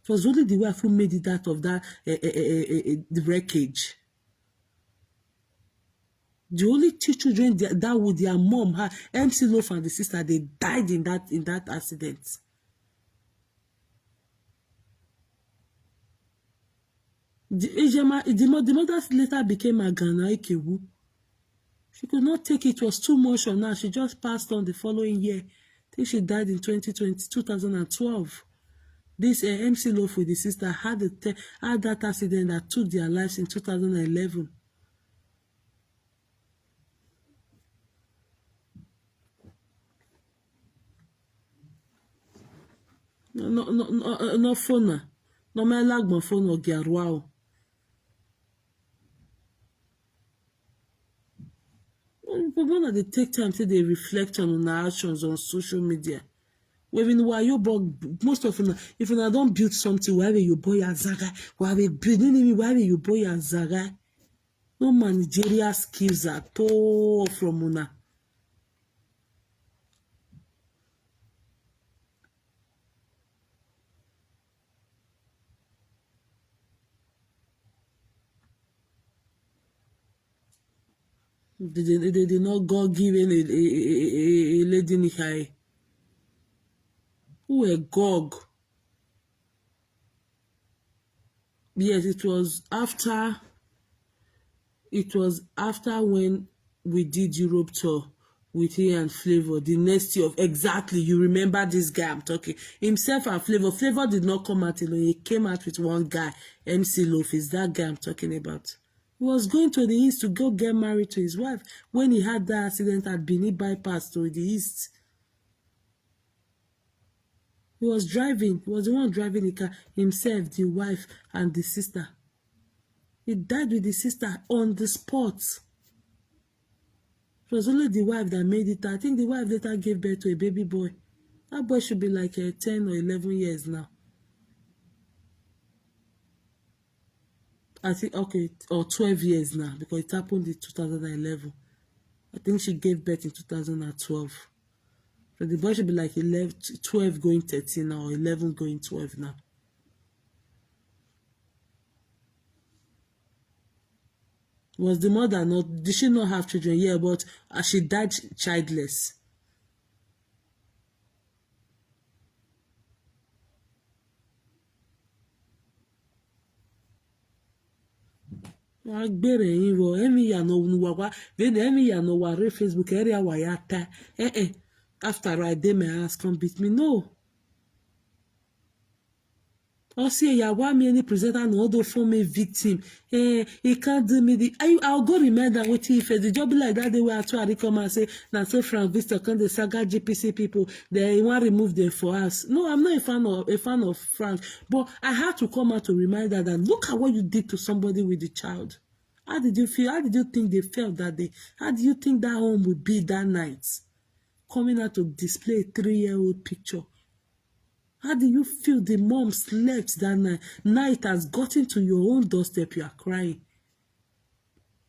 [SPEAKER 2] It was only the wife who made it out of that the wreckage. The only two children that with their mom had, MC Loaf and the sister, they died in that accident. The mother later became a Ghana Ikewu. She could not take it. It was too much on her. She just passed on the following year. I think she died in 2012. This MC Loaf with the sister had that accident that took their lives in 2011. No phone. No my lag my phone or Garwao. But when they take time to they reflect on our actions on social media. When why you bought most of them, if you don't build something, why will you boy a zaga? Why will building why will you boy a zaga? No managerial skills at all from Una. They did not go giving a lady in high. Who a gog? Yes, it was after when we did Europe tour with him and Flavor. The next year of exactly, you remember this guy I'm talking. Himself and Flavor. Flavor did not come out alone. He came out with one guy, MC Loaf. Is that guy I'm talking about? He was going to the east to go get married to his wife when he had that accident at Bini bypass to the east. He was driving. He was the one driving the car. Himself, the wife, and the sister. He died with the sister on the spot. It was only the wife that made it. I think the wife later gave birth to a baby boy. That boy should be like 10 or 11 years now. I think, okay, or 12 years now, because it happened in 2011. I think she gave birth in 2012. So the boy should be like 11, 12 going 13 now, or 11 going 12 now. Was the mother not, did she not have children? Yeah, but she died childless. Agbere yin wo emi ya no nuwa wa then emi ya no wa re Facebook area wa ya ta after I dey my house come beat me no. Or see ya wa me any presenter no do for me victim he can't do me the I'll go remind am wetin if the job be like that day wey I come and say na so Frank Victor come dey saga GPC people they wan remove them for us. No, I'm not a fan of Frank, but I had to come out to remind her that look at what you did to somebody with the child. How did you feel? How did you think they felt that day? How do you think that home would be that night? Coming out to display a 3-year-old picture. How do you feel the mom slept that night? Now it has gotten to your own doorstep, you are crying.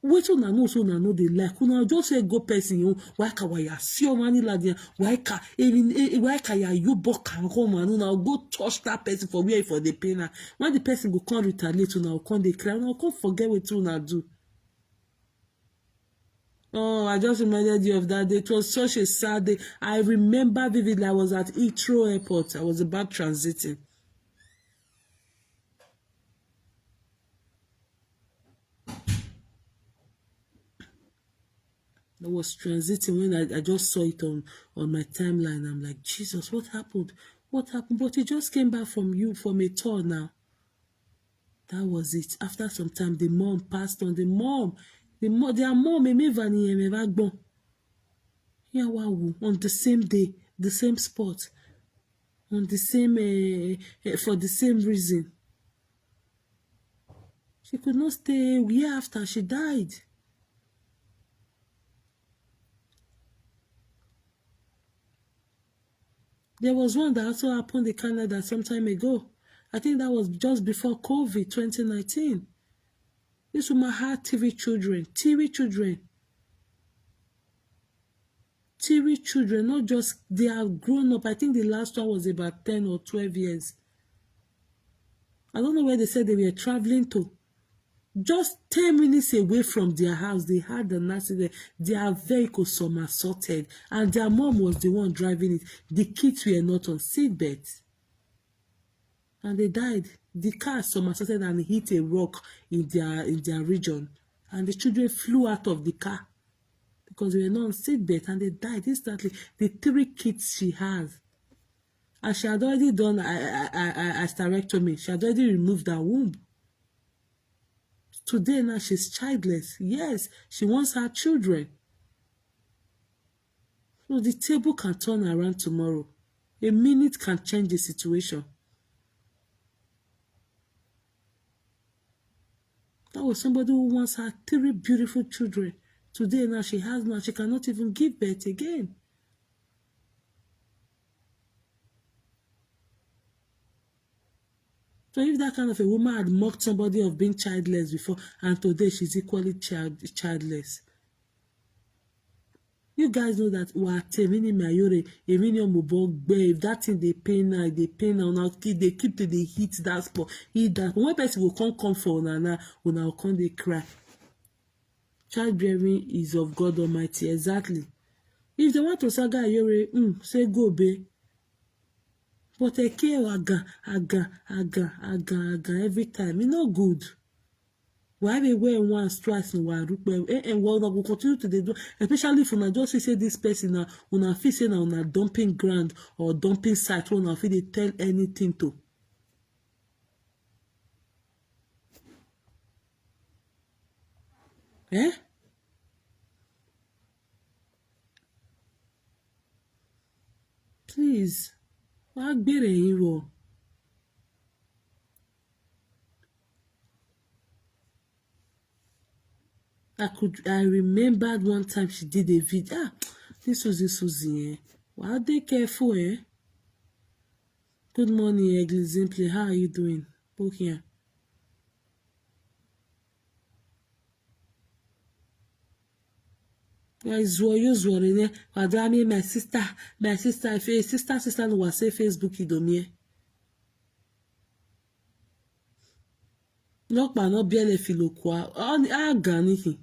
[SPEAKER 2] Wait una know so una know dey like una just say go person you why ka wa ya si o mani la dia why ka ya you book can come and una go touch that person for where for the pain. When the person go come retaliate una go come dey cry una come forget wetin una do. Oh, I just reminded you of that day. It was such a sad day. I remember vividly. I was at Heathrow Airport. I was about transiting. I was transiting when I just saw it on my timeline. I'm like, Jesus, what happened? What happened? But it just came back from a tour now. That was it. After some time, the mom passed on. Their mom, on the same day, the same spot, on the same for the same reason. She could not stay a year after she died. There was one that also happened in Canada some time ago. I think that was just before COVID, 2019. This woman had TV children, not just, they are grown up. I think the last one was about 10 or 12 years. I don't know where they said they were traveling to. Just 10 minutes away from their house, they had an accident. Their vehicle somersaulted, and their mom was the one driving it. The kids were not on seatbelts. And they died. The car somersaulted and hit a rock in their region. And the children flew out of the car because they were not on seatbelt, and they died instantly. The 3 kids she has. And she had already done a hysterectomy. She had already removed her womb. Today now she's childless. Yes, she wants her children. So the table can turn around tomorrow. A minute can change the situation. That was somebody who once had 3 beautiful children. Today now she cannot even give birth again. So if that kind of a woman had mocked somebody of being childless before, and today she's equally childless. You guys know that if that thing they pain now, they keep to the heat that spot. That when person will come for una will come they cry. Childbearing is of God Almighty, exactly. If they want to saga Ayore, say go be. But I care aga every time. It's not good. Why they wear once, twice, and what will continue to do, especially if una just say this person una feel say na una dumping ground or dumping site, una feel they tell anything to. Please, wá gbèrè yín wọ̀. I remembered one time she did a video. This Susie, eh? Well, they careful, eh? Good morning, Exemplary. How are you doing? Book here. Usually, my sister, sister no was say Facebook idomie. Lokpa no biele filokwa. Ganihi.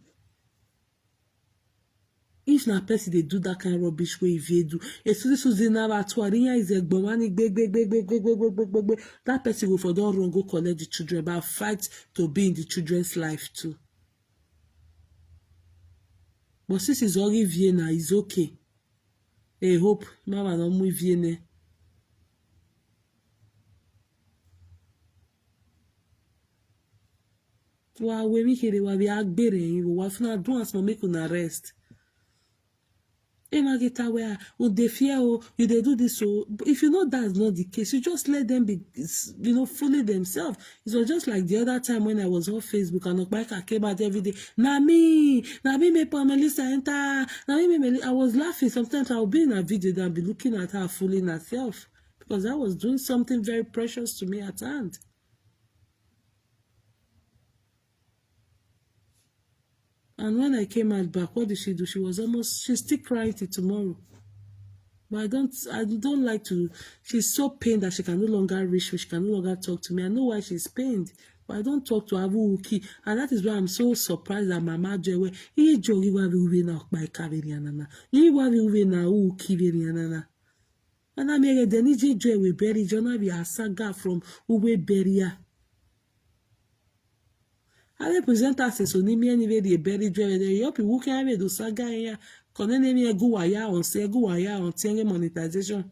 [SPEAKER 2] If na person dey do that kind of rubbish wey if do, Susie na atuariya is egbomani gbegbe. That person go for don run go collect the children, but fight to be in the children's life too. But since it's already Vienna, it's okay. I hope mama no mu Vienna. Wa we mi kere wa bi agbere yin wa funa do as mo make una rest. Emagita where they fear you they do this so if you know that's not the case, you just let them be fully themselves. It was just like the other time when I was on Facebook and Okbaika came out every day. Na me me Melissa enter. I was laughing. Sometimes I'll be in a video that I'll be looking at her fooling herself because I was doing something very precious to me at hand. And when I came out back, what did she do? She's still crying till tomorrow. But I don't like to, she's so pained that she can no longer reach me, she can no longer talk to me. I know why she's pained, but I don't talk to her. And that is why I'm so surprised that Mama Joy, and I made a Deniji Joy we bury Jonah a saga from Uwe Beria. I represent us as Onimi anyway, the berry joy. The Yopi who can have a saga here. Konenemi a guaya on say guaya on tenga monetization.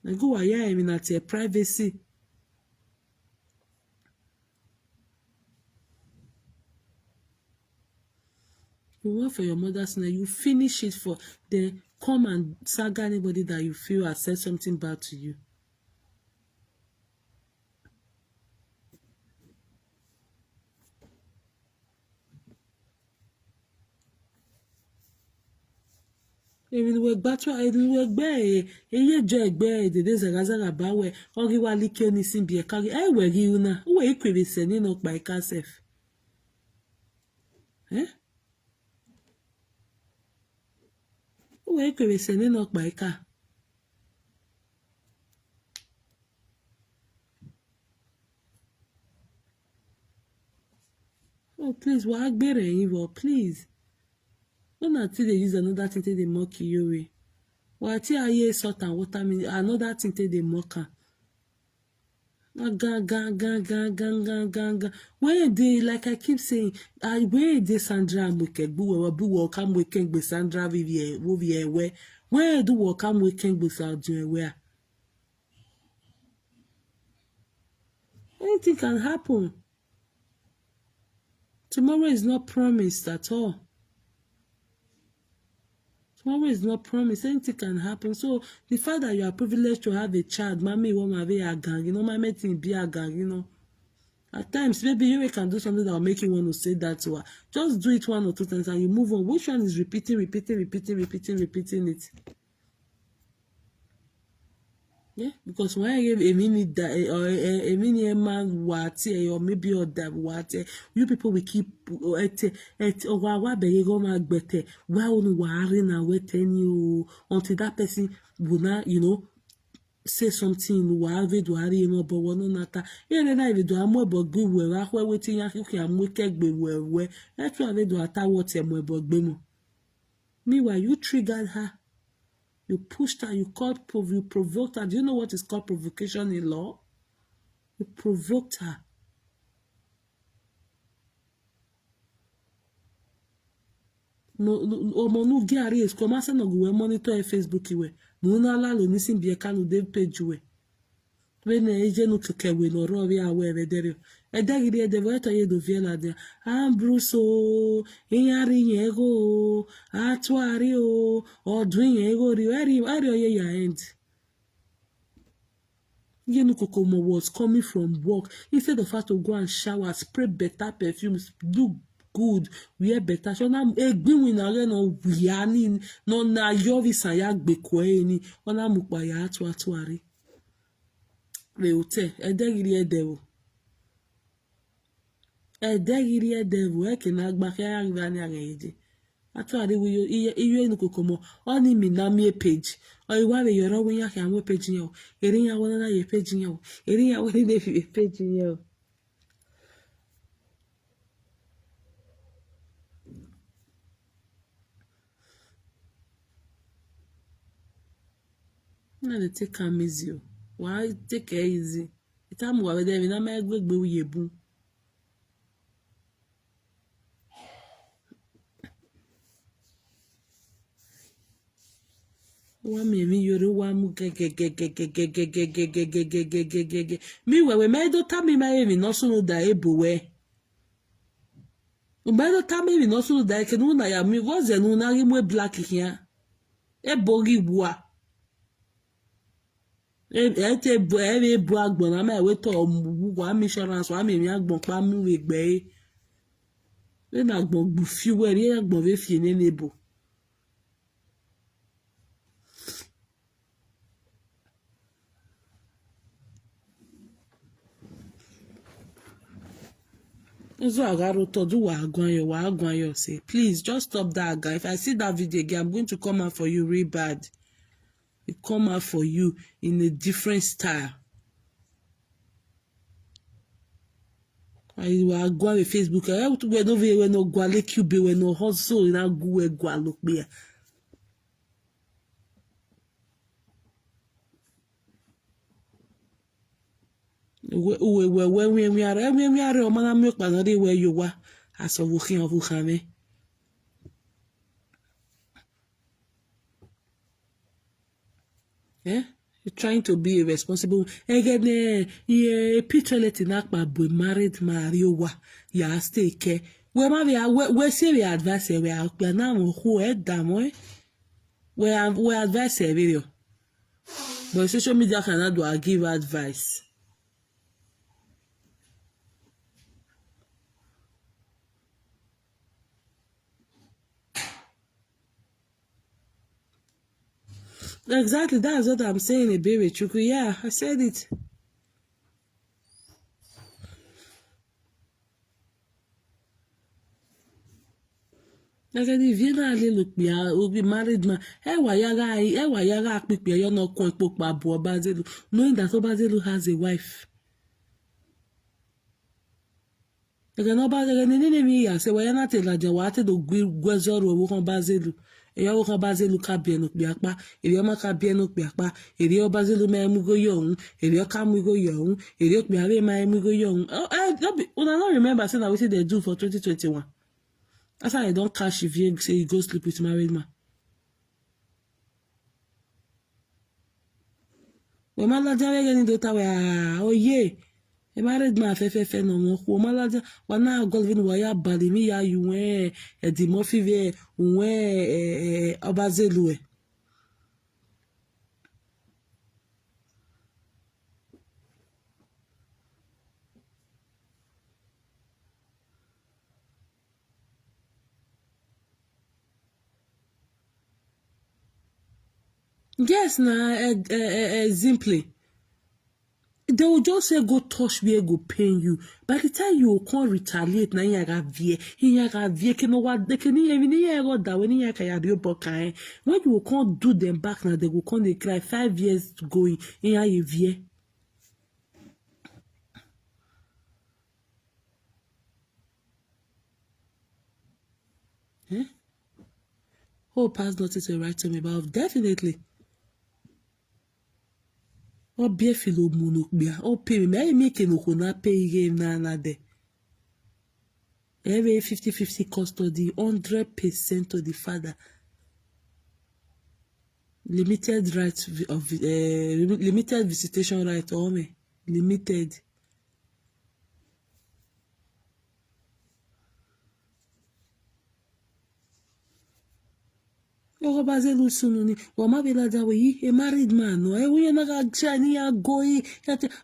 [SPEAKER 2] A guaya, I mean, at your privacy. You work for your mother's now, you finish it for then come and saga anybody that you feel has said something bad to you. Even we batwa we gbe eye jo egbe dede zagazaga bawe ori wa like oni sin bi e kari e we ri una we ikwebe se ni no pa ikasef we ikwebe se ni no pa ika. Oh please wa agbere yin wo please. When until they use another thing they mock you way. Well, I hear salt and water another thing they mock her. Gang. When they like I keep saying, where they Sandra Mweke bu come weekend with Sandra Vivier where do come weekend with Sandra where? Anything can happen. Tomorrow is not promised at all. Tomorrow is not promised. Anything can happen. So the fact that you are privileged to have a child, mommy won't have a gang, mommy thing be a gang, At times, maybe you can do something that will make you want to say that to her. Just do it 1 or 2 times and you move on. Which one is repeating it? Yeah, because when I gave a minute that or a minute man what or maybe or that what you people will keep at or what be go mag better. Why on worry now waiting you until that person will not, say something while we do worry more but one nata. Yeah, then I do a more but good we are waiting and we can be where that's why they do a what more but bemo. Meanwhile, you triggered her. You pushed her, you provoked her. Do you know what is called provocation in law? You provoked her. No gari is come as no go monitor Facebook iwe. No na la lo nisin bi e kanu de page we. When eje no keke we no ro bi awe be dere. E dagiri e de voto ye do viela de. Ambruso inyari yego atwari o odwin yego ri ari oye ya end. Was coming from work. Instead of her to go and shower, spray better perfumes, do good we better so na egbin we na re no we ani no na yovis an ya gbeko ni ona mu pa ya atu ari le hotel edegiri edewo ekena agba ka ya ni ara eje atu ari we iyo enu kokomo oni mi na mi page o iwa we yoro we ya ka page yen o eri ya wona na ye page yen o eri ya we na fi page yen o na dey take am easy o why take it easy ita mu wa we dey na ma gbegbe uye bu wa mi yoro wa mu gege mi we me do ta mi ma mi no sunu da ebuwe me do ta mi no sunu da ke nu na ya mi wo ze nu na ri mu black here e bogi bua te bo e bu agbon na ma we to wa mi insurance wa mi agbon pa mi we gbe e na agbon gbu fi we ri agbon we fi ni nebo Ozo agaro todu wa agwan yo say please just stop that guy. If I see that video again, I'm going to come out for you real bad. It come out for you in a different style. I will go on Facebook. I want to go over here when no go like you be when no hustle in a go look me. When we are o mana milk but not where you were as of working of Ukame. Yeah? You're trying to be a responsible again picture letting up my boy married Mario ya stay care. We say we advise we are now who head damn we advise a video. But social media cannot do give advice. Exactly, that's what I'm saying, a baby chuku. Yeah, I said it. Like if you not look me, I will be married man. Ewa yaga pipi you no kon pok pa bo Bazelu, knowing that Bazelu has a wife. Like no Bazelu ni mi ya say wa yana te la jawa te do gwezoro wo kon Bazelu. Eya wo kon Bazelu ka bi enu pe apa, eri o ma ka bi enu pe apa, eri o Bazelu ma emu go yohun, eri o ka mu go yohun, eri o pe are ma emu go yohun. Una not remember say na wetin they do for 2021. That's why I don't cash if you say you go sleep with married man. When my lad getting the tower, oh yeah, a married man fe no more. When my lad wana golvin waya bali mi ya you a dimofi ve Obazelu. Yes, simply. They will just say go touch where go pain you. By the time you can't retaliate, na yaga vie, can no what they can even hear that when you can when you can't do them back now, they will come they cry 5 years going in vie. Hope has nothing to write to me about. Definitely. O be filo munuk bia. O pay me. I make no kona pay game na de. Every 50-50 custody, 100% to the father. Limited right of limited visitation right or me. Limited. Ogo Bazelu sununi. Wama bela dawe a married man. No, we na gani going.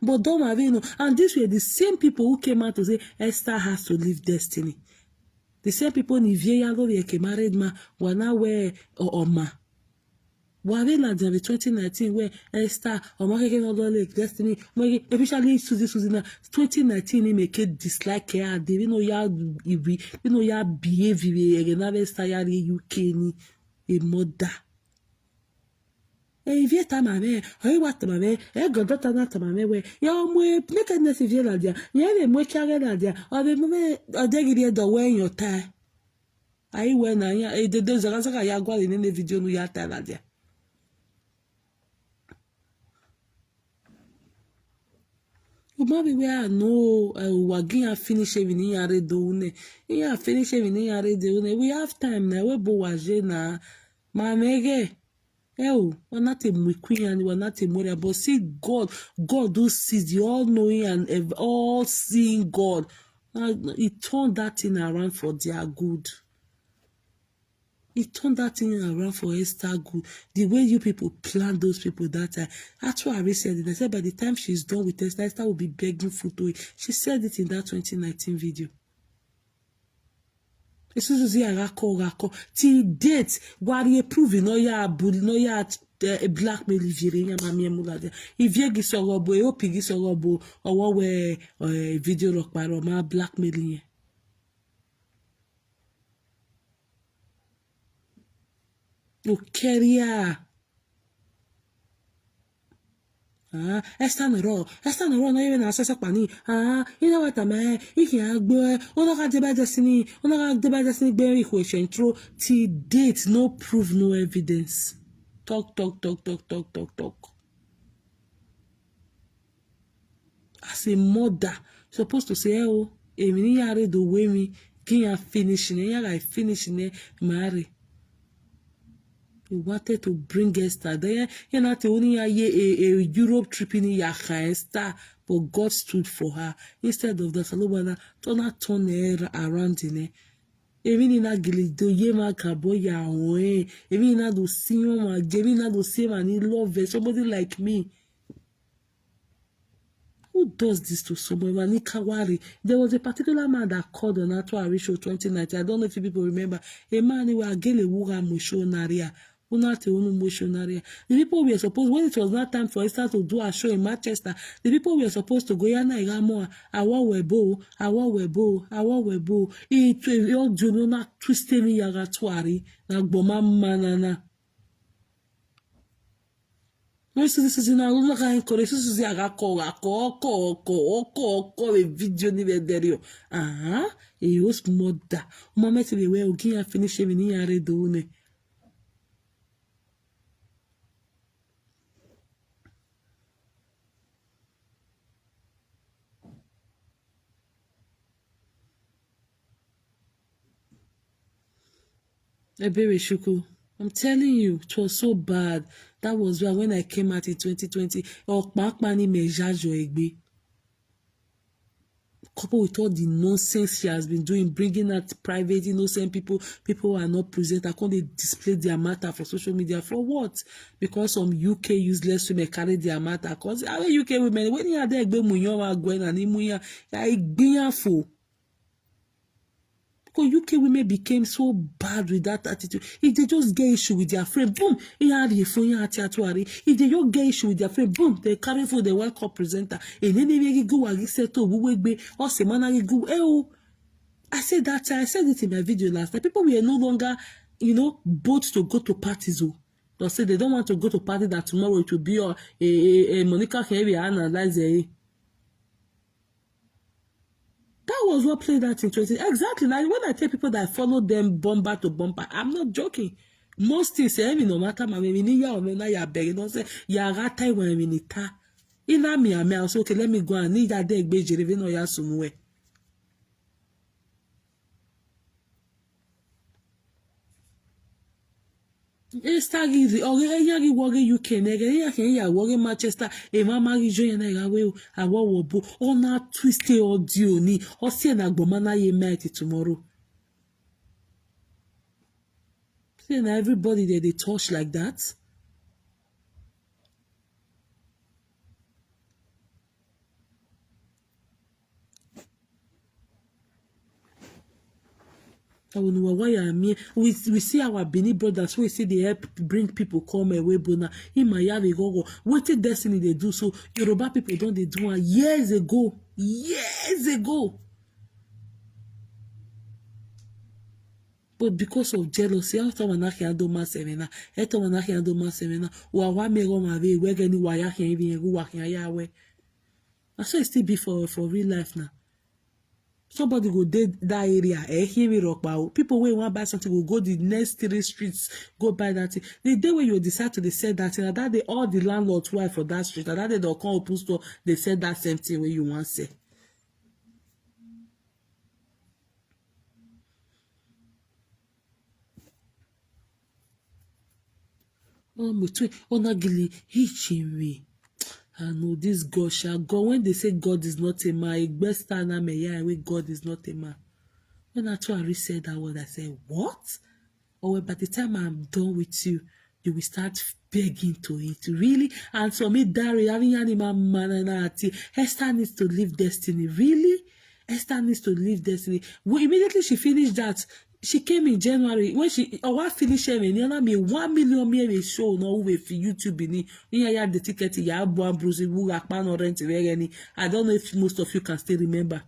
[SPEAKER 2] But don't have no. And this were the same people who came out to say Esther has to leave destiny. The same people ni vie ya lo ke married ma wana we oma. Wahala there in 2019 where Esther Omakeke no like Destiny especially Susie na 2019 he make it dislike her they no ya ibi no ya behave na Esther ya UK ni a mother e vie ta mame o wa ta mame e godo ta na ta mame we ya mo nakedness vie la dia ya le mo chare la dia o be mo o de giri do we your tie ai we na ya e de zaka ya gwa ni ne video no ya ta la dia. Umabi we I know wagi finish everything yare do ne. Yeah, finish everything yare do ne. We have time na we bo waje na. Ma mege. Oh, we're not a queen and we're not a mother, but see God who sees the all knowing and all seeing God. He turned that thing around for their good. He turned that thing around for Esther good. The way you people plan those people that time. That's what I said it. I said by the time she's done with Esther, Esther will be begging food to eat. She said it in that 2019 video. Esusuzi arako. Till date, wari proving no ya bully no ya blackmail ivire ya mami emulade. Ivie gisorobo, e opi gisorobo, owo we video rock paro ma blackmailing ye. No career. Esther no even access pani. You know what I mean? You can go. Una ka deba destiny. Be equation through till date. No proof, no evidence. Talk. As a mother, supposed to say, oh, emi yare do way me. Can you finish? I finish marry. He wanted to bring Esther there. You know, only a Europe trip in Esther, but God stood for her. Instead of that, Salobana turn her around in it. Even na gilido ye ma kabo ya oe. Even na do see ma, even na do see man in love somebody like me. Who does this to someone? Manikawari. There was a particular man that called on Atwa Show 2019. I don't know if you people remember. A man who was gele wuga missionaria. The people were supposed, when it was not time for Esther to do a show in Manchester, the people were supposed to go yana igamo awa webo. It all do not twist me yagatwari na gboma manana. This is in a look at this is a video ni vederio. He was mother. Mama to be well, Gia finish him in here doing. Ebere Shuku. I'm telling you, it was so bad. That was why when I came out in 2020, coupled with all the nonsense she has been doing, bringing out private innocent people who are not present. I can't display their matter for social media. For what? Because some UK useless women carry their matter. Because our UK women, when you are there, because UK women became so bad with that attitude. If they just get issue with their friend, boom, if they just get issue with their friend, boom, they carry for the World Cup presenter. And then they go and settle, or semana go, I said it in my video last night. People were no longer, bold to go to parties. They say they don't want to go to party that tomorrow it will be a Monica Henry analyze it. That was what played out in 20. Exactly. Like when I tell people that I follow them bumper to bumper, I'm not joking. Most things say, no matter my ya or na ya beg, don't say ya rata when I'm in it. Ina me and me, I say, okay, let me go and need that day be jerevin or ya somewhere. Esther gizi oge ya gi woge UK nege ya ken ya woge Manchester e mama gi join na ga we awo bo ona twist audio ni o se na gboma na ye met tomorrow. See na everybody there they touch like that. We see our Benin brothers, we see they help bring people come away, bona. In my yard, go. What destiny they do so? Yoruba people don't they do one years ago. Years ago. But because of jealousy, after wanaki ando masemena, eto wanaki ando masemena, wa mego mave, wegeni wayaki even egu waki ayawe. And so it still be for real life now. Somebody go dead that area, hear me rock bow. People when want buy something will go the next 3 streets, go buy that thing. The day when you decide to they sell that thing, that day all the landlords wife for that street, and that day they'll come open store, they sell that same thing where you want to say. Oh, between Onagili, Hichimi. I know this God shall God. When they say God is not a man, best stand when God is not a man. When I try to say that word, I say, what? Or by the time I'm done with you, you will start begging to eat. Really? And so me, Dari, having animal man and Esther needs to live destiny. Really? Esther needs to live destiny. Well, immediately she finished that, she came in January. When she what finish me, me 1 million me show no way for YouTube ni. You had the ticket, ya buan Bruce, who no rent any. I don't know if most of you can still remember.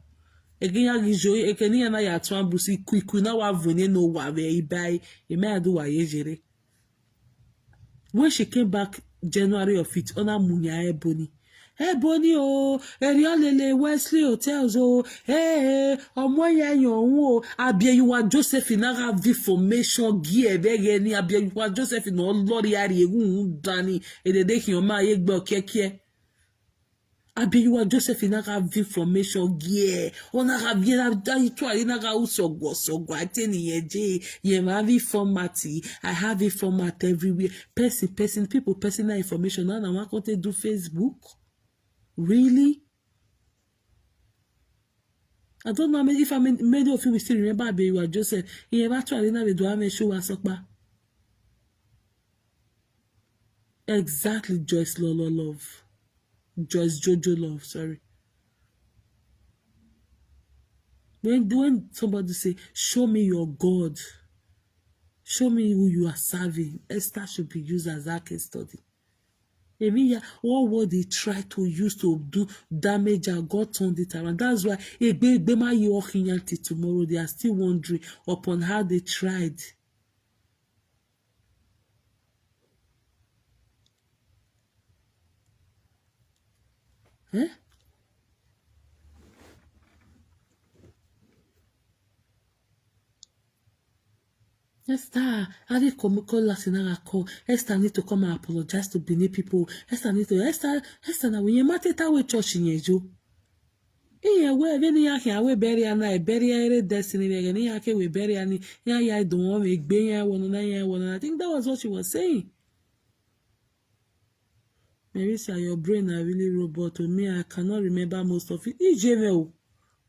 [SPEAKER 2] Again, ya gijo, ekeni ya na ya tuan Bruce quick na wa vone no wa ve ibai. E me adu wa yejere. When she came back January of it, ona munya Ebony. Ebony o, Eriolele Wesley Hotels o, ọmọ yẹn o, Abiyuwa Joseph naga vi formation gi ebege ni Abiyuwa Joseph na lori ari egun dani edede ki o ma ye gbe okeke. Abiyuwa Joseph naga vi formation gi ona ga vi na to ari naga usogwo ateni yeje ye ma vi formati. I have a format everywhere. Person people personal information now na wan come do Facebook. Really? I don't know if many of you will still remember Abiyuwa Joseph. He ever tried to do a show asokpa. Exactly, Joyce Lolo Love. Joyce Jojo Love, sorry. When somebody say, show me your God, show me who you are serving, Esther should be used as a case study. All what they try to use to do damage and God turned it around. That's why tomorrow they are still wondering upon how they tried. Eh? Esther, I didn't call last in call. Esther need to come and apologize to Benin people. Esther na when you matter that way church in Yejo. We veni ya here we bury na bury destiny again. Ya ke we bury ani ya don't want we gbe ya one. I think that was what she was saying. Maybe say your brain are really robot to me. I cannot remember most of it.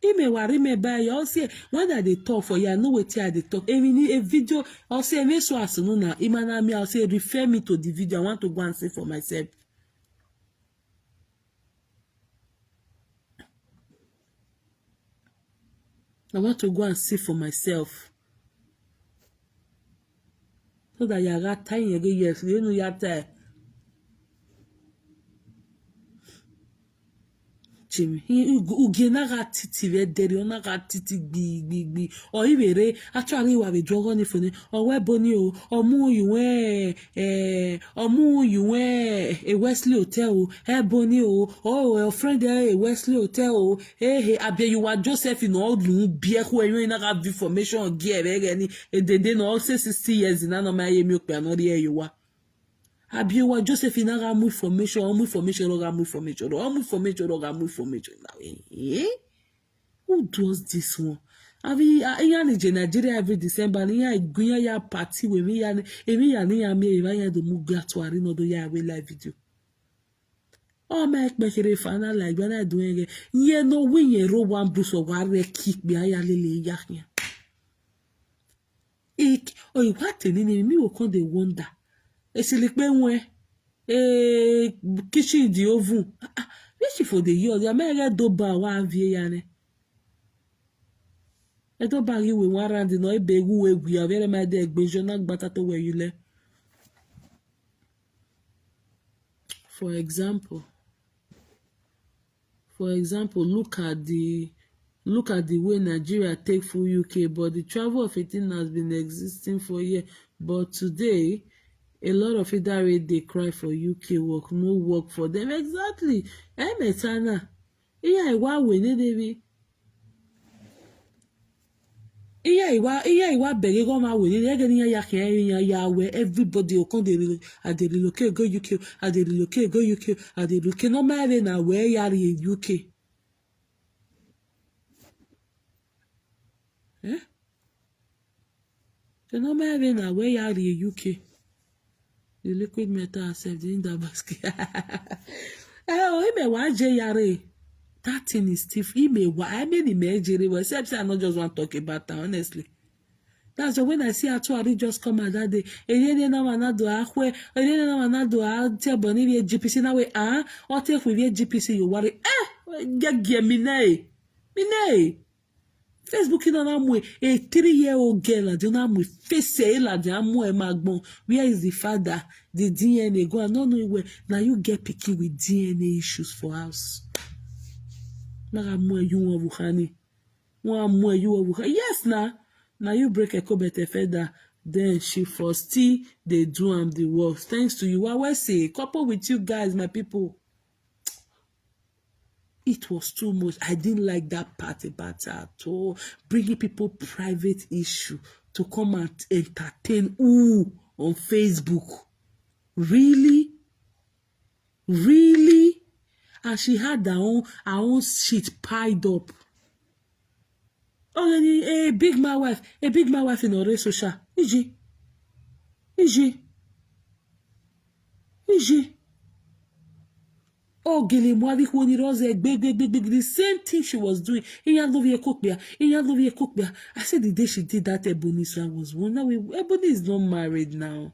[SPEAKER 2] Ime wa remember you all say when they talk for you know what they talk. A video I'll say me so as no na imana me I'll say refer me to the video. I want to go and see for myself. I want to go and see for myself. So that you got time again, yes, you know you have time. Jimmy, ugenaga titi vederi, onaga titi gbi. Or ibere, actually wa be drogo ni fone. Or we boni o, omu you a Wesley Hotel o, boni o, your friend there a Wesley Hotel o, Abiyuwa Joseph in all lu bie ku enyo ina ga information gi ebe ni, they no say 60 years na no ma ye mi okpe anori e yowa. Abiyuwa Joseph inaga mu information now. Who does this one? Nigeria every December ya party we me ya do muga to arino do ya we live video. Oh make refana like when I doing it. No win ye ro one bruise or ware kick me ya lele yaknya. What me will come they wonder. Esilikpe nwe kitchen di oven which for the year the America do ba wa vie ya ne Edo bagi we warandi no ebegu we gwi avere ma de egbejo na gbata to we yule. For example, look at the way Nigeria take full UK, but the travel of a thing has been existing for years. But today, a lot of it already they cry for UK work, no work for them. Exactly. Metana. Iya iwa we ne debi. Iya iwa bege go ma we ne ege ni ya we everybody o kon dey relocate go UK, dey relocate go UK, dey relocate no matter na where ya in UK. The normal area na where you are in UK. The liquid metal accept in the basket. That thing is stiff. I mean, imagine except I not just want to talk about that, honestly. That's why when I see Atuari just come out that day, GPC now we or take with GPC you worry. Get me Facebook in amwe a 3-year-old girl I don't know face la de amwe magbon. Where is the father? The DNA go. I don't know where now you get picky with DNA issues for us. Now amwe you wuhani. Amwe you wuhani. Yes now you break a cobete feather. Then she for still they do the work. Thanks to you. I will say couple with you guys, my people. It was too much. I didn't like that part about it at all. Bringing people private issue to come and entertain on Facebook. Really? And she had her own shit piled up. Already a big my wife in Ore social. Iji. Oh, Gilly Mwadi Kwoni Rose, the same thing she was doing. I said the day she did that, Ebony, so I was wondering. Ebony is not married now.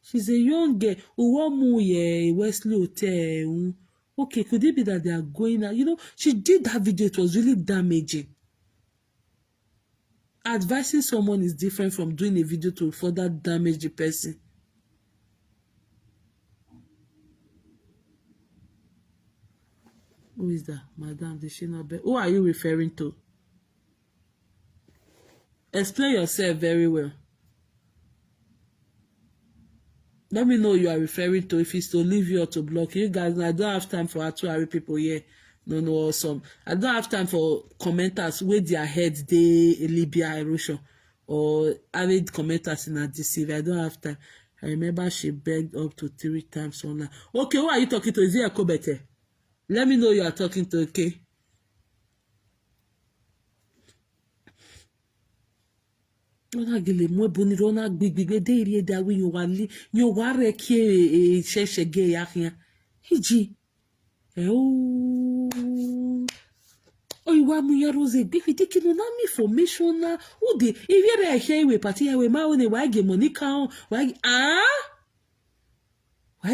[SPEAKER 2] She's a young girl. Wesley Hotel. Okay, could it be that they are going out? You know, she did that video. It was really damaging. Advising someone is different from doing a video to further damage the person. Who is that? Madam, did she not be? Who are you referring to? Explain yourself very well. Let me know who you are referring to. If it's to leave you or to block you guys, I don't have time for Atuari people here. No, awesome. I don't have time for commenters with their heads they Libya erosion or avid commenters in a deceive. I don't have time. I remember she begged up to 3 times online. Okay, who are you talking to? Is it a Kobete? Let me know you are talking to, okay? Ona gele mo boni rona gbigbe de iri da wi yo wa re ki shege ya kian. Hiji. Iwa mu ya rose gbigbe de kinu na mi formation na o de iri re he we party we ma o ne wa ge money count wa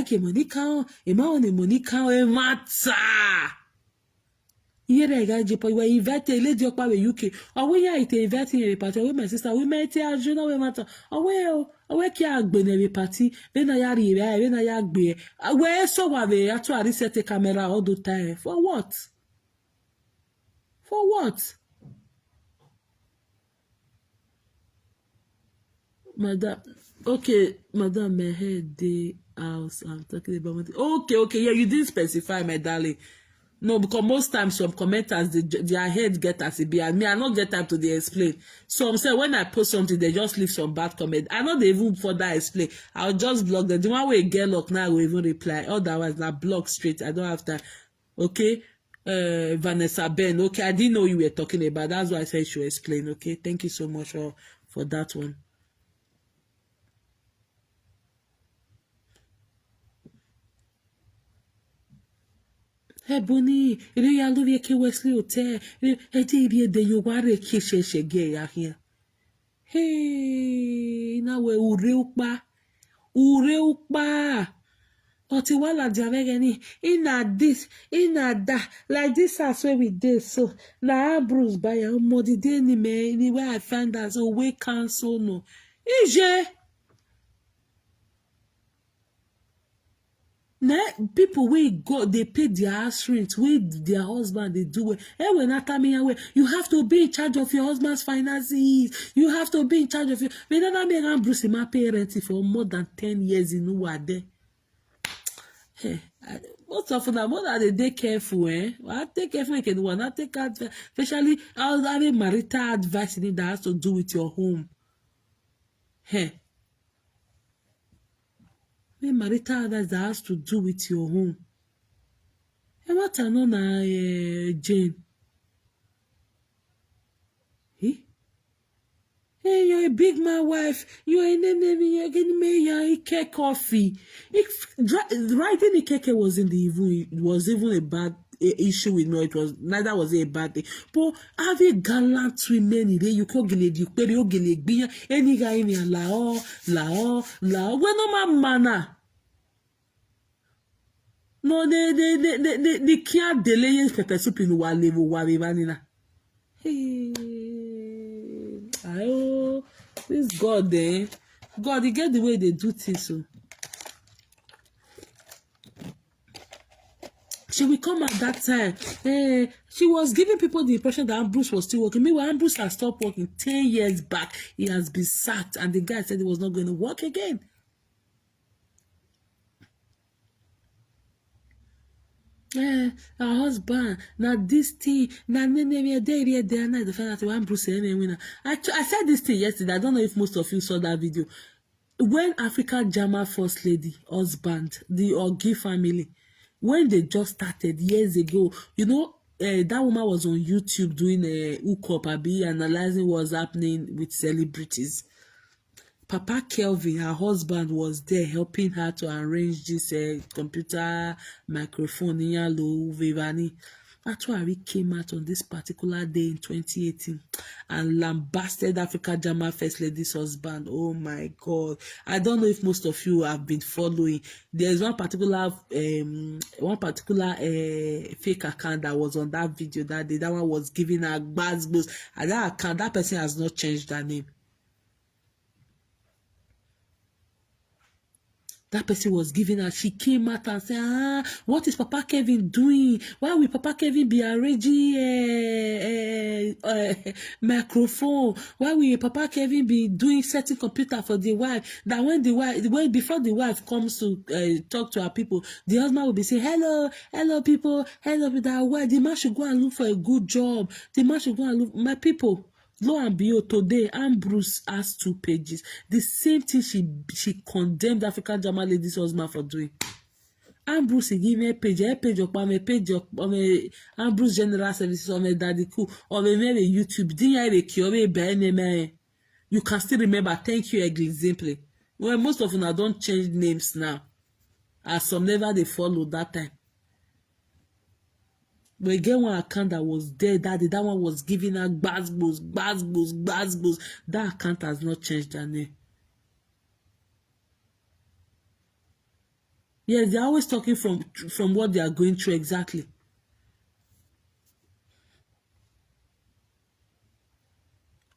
[SPEAKER 2] ge money count e ma o ne money count e mata. Yere ga je po we invite lady okpa we UK owe ya ite invite in party we my sister we met ya juna we mata owe ki agbe ne party be na ya ri be na ya gbe we so wa be atu ari set camera all the time for what madam. Okay, madam, my head the house I'm talking about. Okay, yeah, you didn't specify, my darling. No, because most times some commenters their head get as it be, and me I not get time to dey explain. Some say when I post something they just leave some bad comment. I not even further explain. I'll just block them. The one way get luck now I will even reply. Otherwise I block straight. I don't have time. Okay, Vanessa Ben. Okay, I didn't know you were talking about. That's why I said you should explain. Okay, thank you so much for that one. Ebony, you ya love ke Wesley Hotel. Iri de you ware ke shege ya here. Hey, na we ure upa. But Wahala Diavegeni, in a this, in a that, like this house where we did. So now Bruce by your modi day anywhere I find that so we cancel no. Ije na people wey go they pay their house rent, wey their husband they do well. When you have to be in charge of your husband's finances. You have to be in charge of your. Me never make Bruce my parent for more than 10 years in Uwade. Hey, most of them, more than they take careful, I take careful, can one. I take advice, especially I was having marital advice in it that has to do with your home. Hey, marital advice that has to do with your home. And what I know now, Jane. Hey, you're a big man wife. You're a name. You're getting me. You're a coffee. Writing the cake wasn't even. It was even a bad issue with me. It was neither was it a bad thing. But having gallant women, you can't get you. Pero you get any guy in here lao. When no man manner. No, they can't delay pepper soup in Wale. Hey. Oh, this God, God, you get the way they do things. So she will come at that time. She was giving people the impression that Ambrose was still working. Meanwhile, Ambrose has stopped working 10 years back. He has been sacked, and the guy said he was not going to work again. Her husband, now this thing, now there night the final Ambrose winner. I said this thing yesterday. I don't know if most of you saw that video. When Africa Jama First Lady husband, the Ogi family, when they just started years ago, that woman was on YouTube doing a hookup, analyzing what's happening with celebrities. Papa Kelvin, her husband, was there helping her to arrange this computer microphone in Yalo Vivani. Atuari came out on this particular day in 2018 and lambasted Africa Jama First Lady's husband. Oh my God. I don't know if most of you have been following. There's one particular fake account that was on that video that day. That one was giving her bad blows. And that account, that person has not changed her name. That person was giving her, she came out and said, what is Papa Kevin doing? Why will Papa Kevin be arranging microphone? Why will Papa Kevin be doing setting computer for the wife? That when before the wife comes to talk to her people, the husband will be saying, hello people, that why the man should go and look for a good job. The man should go and look, my people. Lo and behold, today Ambrose has 2 pages. The same thing she condemned African Jama Lady's husband for doing. Ambrose give me a page of Ambrose General Services on a daddy cool on a YouTube. You can still remember. Thank you, exemplary. Well, most of them don't change names now. As some never they follow that time. But again, one account that was there that day, that one was giving her gbazgbos. That account has not changed her name. Yes, they're always talking from what they are going through exactly.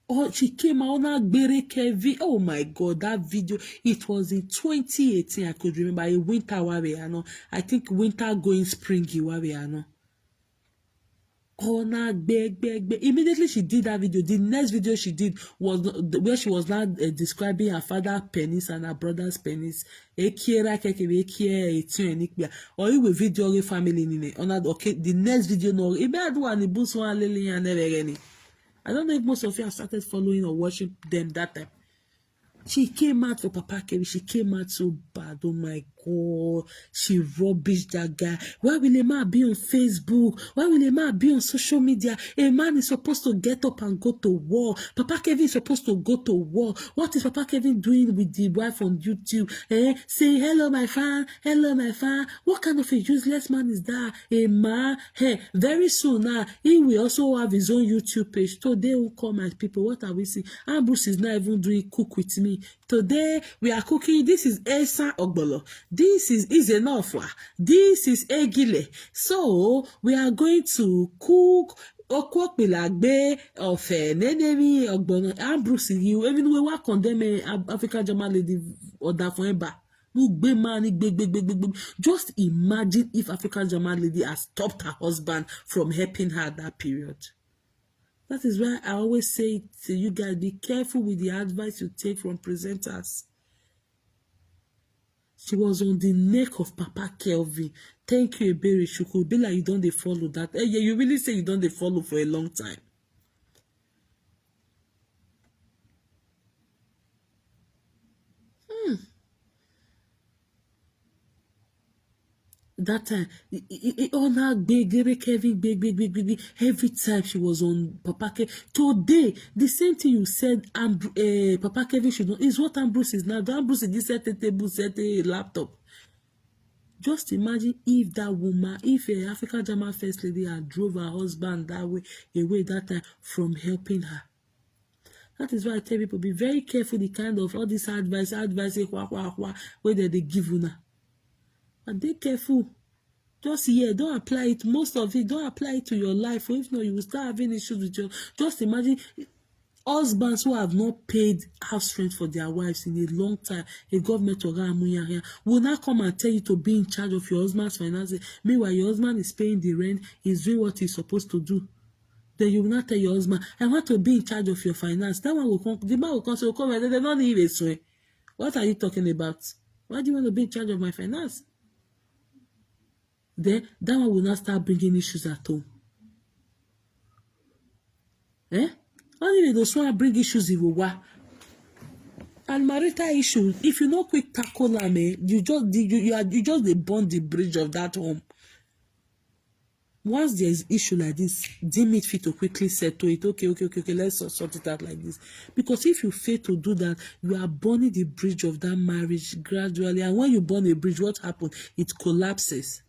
[SPEAKER 2] Oh, she came out on Kevin. Oh my God, that video. It was in 2018. I could remember a winter where we are now. I think winter going springy where we are now. Immediately she did that video. The next video she did was where she was now describing her father's penis and her brother's penis. Or even video family in it. Okay, the next video no. I don't know if most of you have started following or watching them that time. She came out for Papa Kevin. She came out so bad. Oh my God. She rubbished that guy. Why will a man be on Facebook? Why will a man be on social media? A man is supposed to get up and go to war. Papa Kevin is supposed to go to war. What is Papa Kevin doing with the wife on YouTube? Say, hello, my fan. Hello, my fan. What kind of a useless man is that? A man. Hey, very soon now, he will also have his own YouTube page. Today will come as people. What are we seeing? Ambrose is not even doing cook with me. Today we are cooking. This is Elsa Ogbolo. This is enough. This is egile. So we are going to cook okwopilagbe of nenemi ogbono Ambrose you even we work on them African German lady order for eba. Just imagine if African German lady has stopped her husband from helping her at that period. That is why I always say to you guys, be careful with the advice you take from presenters. She was on the neck of Papa Kelvin. Thank you, Ebere. She could be like you don't dey follow that. Hey, yeah, you really say you don't dey follow for a long time. That time, on her big Kevin, big. Every time she was on Papa Kevin. Today, the same thing you said, Papa Kevin should know is what Ambrose is now. Ambrose is this set a table, set a laptop. Just imagine if that woman, if a African German first lady had drove her husband that way away that time from helping her. That is why I tell people, be very careful the kind of all this advice, where they give you now. And be careful. Just here, don't apply it. Most of it, don't apply it to your life. Or if not, you will start having issues with your. Just imagine husbands who have not paid house rent for their wives in a long time. A government will now come and tell you to be in charge of your husband's finances. Meanwhile, your husband is paying the rent, he's doing what he's supposed to do. Then you will not tell your husband, I want to be in charge of your finance. That one will come. The man will come. So come and they don't need a swear. What are you talking about? Why do you want to be in charge of my finance? Then that one will not start bringing issues at home. Only those one bring issues in Wawa. And marital issues, if you no quick tackle them, you just they burn the bridge of that home. Once there is issue like this, deem it fit to quickly settle it. Okay, let's sort it out like this. Because if you fail to do that, you are burning the bridge of that marriage gradually. And when you burn a bridge, what happens? It collapses.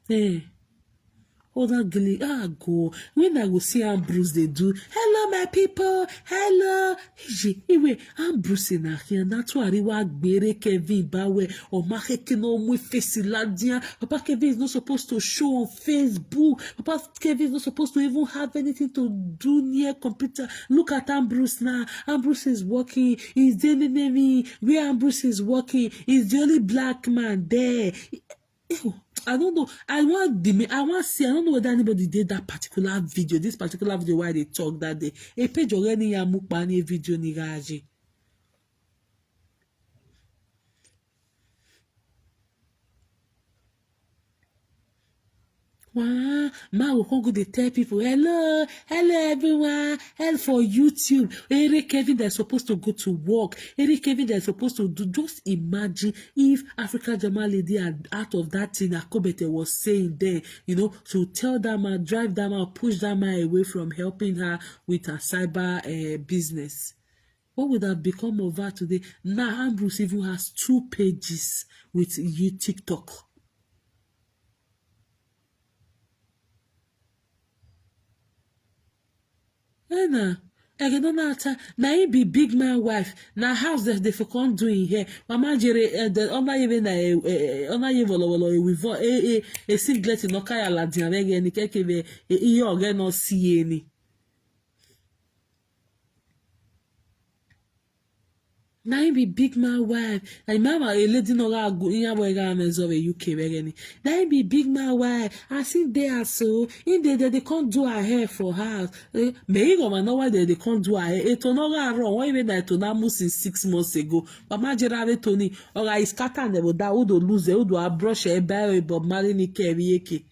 [SPEAKER 2] Hey. Other gilly, go. When I go see Ambrose, they do. Hello, my people. Hello. Anyway, Ambrose in here. That's why I gbere Kevin Bawe or Maheke no mu face ladia. Papa Kevin is not supposed to show on Facebook. Papa Kevin is not supposed to even have anything to do near computer. Look at Ambrose now. Ambrose is working. He's daily naming where Ambrose is working. He's the only black man there. I don't know. I want see. I don't know whether anybody did that particular video. This particular video where they talk that day. A page already ya mukbani video ni gaji. Wow, man will come go they tell people, hello everyone, hello for YouTube. Eric Kevin they're supposed to go to work. Eric Kevin they're supposed to do. Just imagine if African German lady had out of that thing Akobete was saying there, to tell that man, drive that man, push that man away from helping her with her cyber business. What would have become of her today? Now Ambrose even has 2 pages with you TikTok. Na him be big man wife. Na house that they for come doing here. Mama jere ona even with a singlet no kaya la dianege ni kekebe iye oge no see ni. Na him be big man wife. And mama a lady no go in we ga mezo we UK begeni. Na him be big man wife. I think they are so in they can't do her hair for her. Me go man know why they can't do her hair. Eto no ga wrong. Why even that to na mu since 6 months ago. Mama jera Tony or I scatter them that would lose would brush a buy Bob Marley ni kerieke.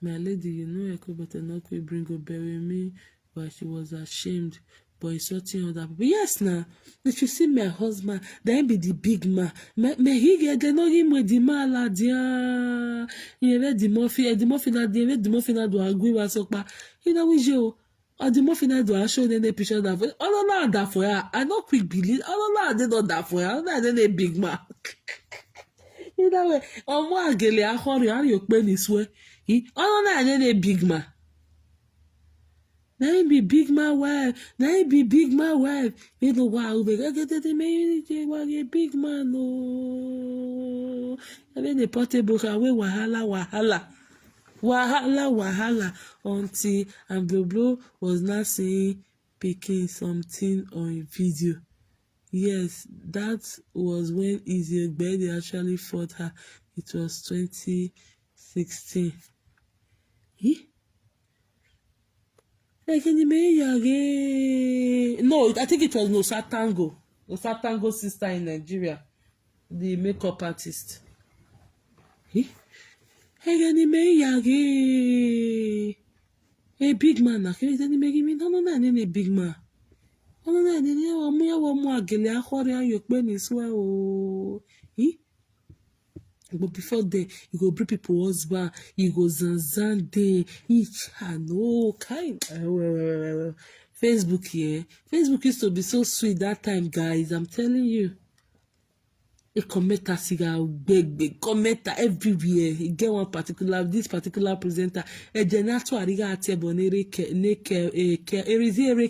[SPEAKER 2] My lady, you know I could better not could bring go bury me, but she was ashamed. But insulting other people. Yes, now. If you see my husband, then be the big man. Me he get they know him with the man la dia. He read the muffin na do agree with so pa. He know with you. or the muffin I do I show them the picture that for oh no that for her. I not quick believe oh no I did not that for her. I then a big man. Either way, ọmọ àgèlè ahọ́rì àrí òpé nìsúẹ́ ọ̀nà náà ní ní big man. Na him be big man wife. Na him be big man wife. You know why? We get the man. A big man. No. I mean the portable car. We wahala. Until and Blue was not saying picking something on video. Yes, that was when Izzy Egbede actually fought her. It was 2016. No, I think it was Nosatango. Nosatango sister in Nigeria. The makeup artist. A big man. No, a big man. But before then, you go bring people husband, you go zanzan day, each no kind. Facebook here. Facebook used to be so sweet that time, guys. I'm telling you. A commenter cigar big commenter everywhere. You get one particular presenter. A genato ariga atebonere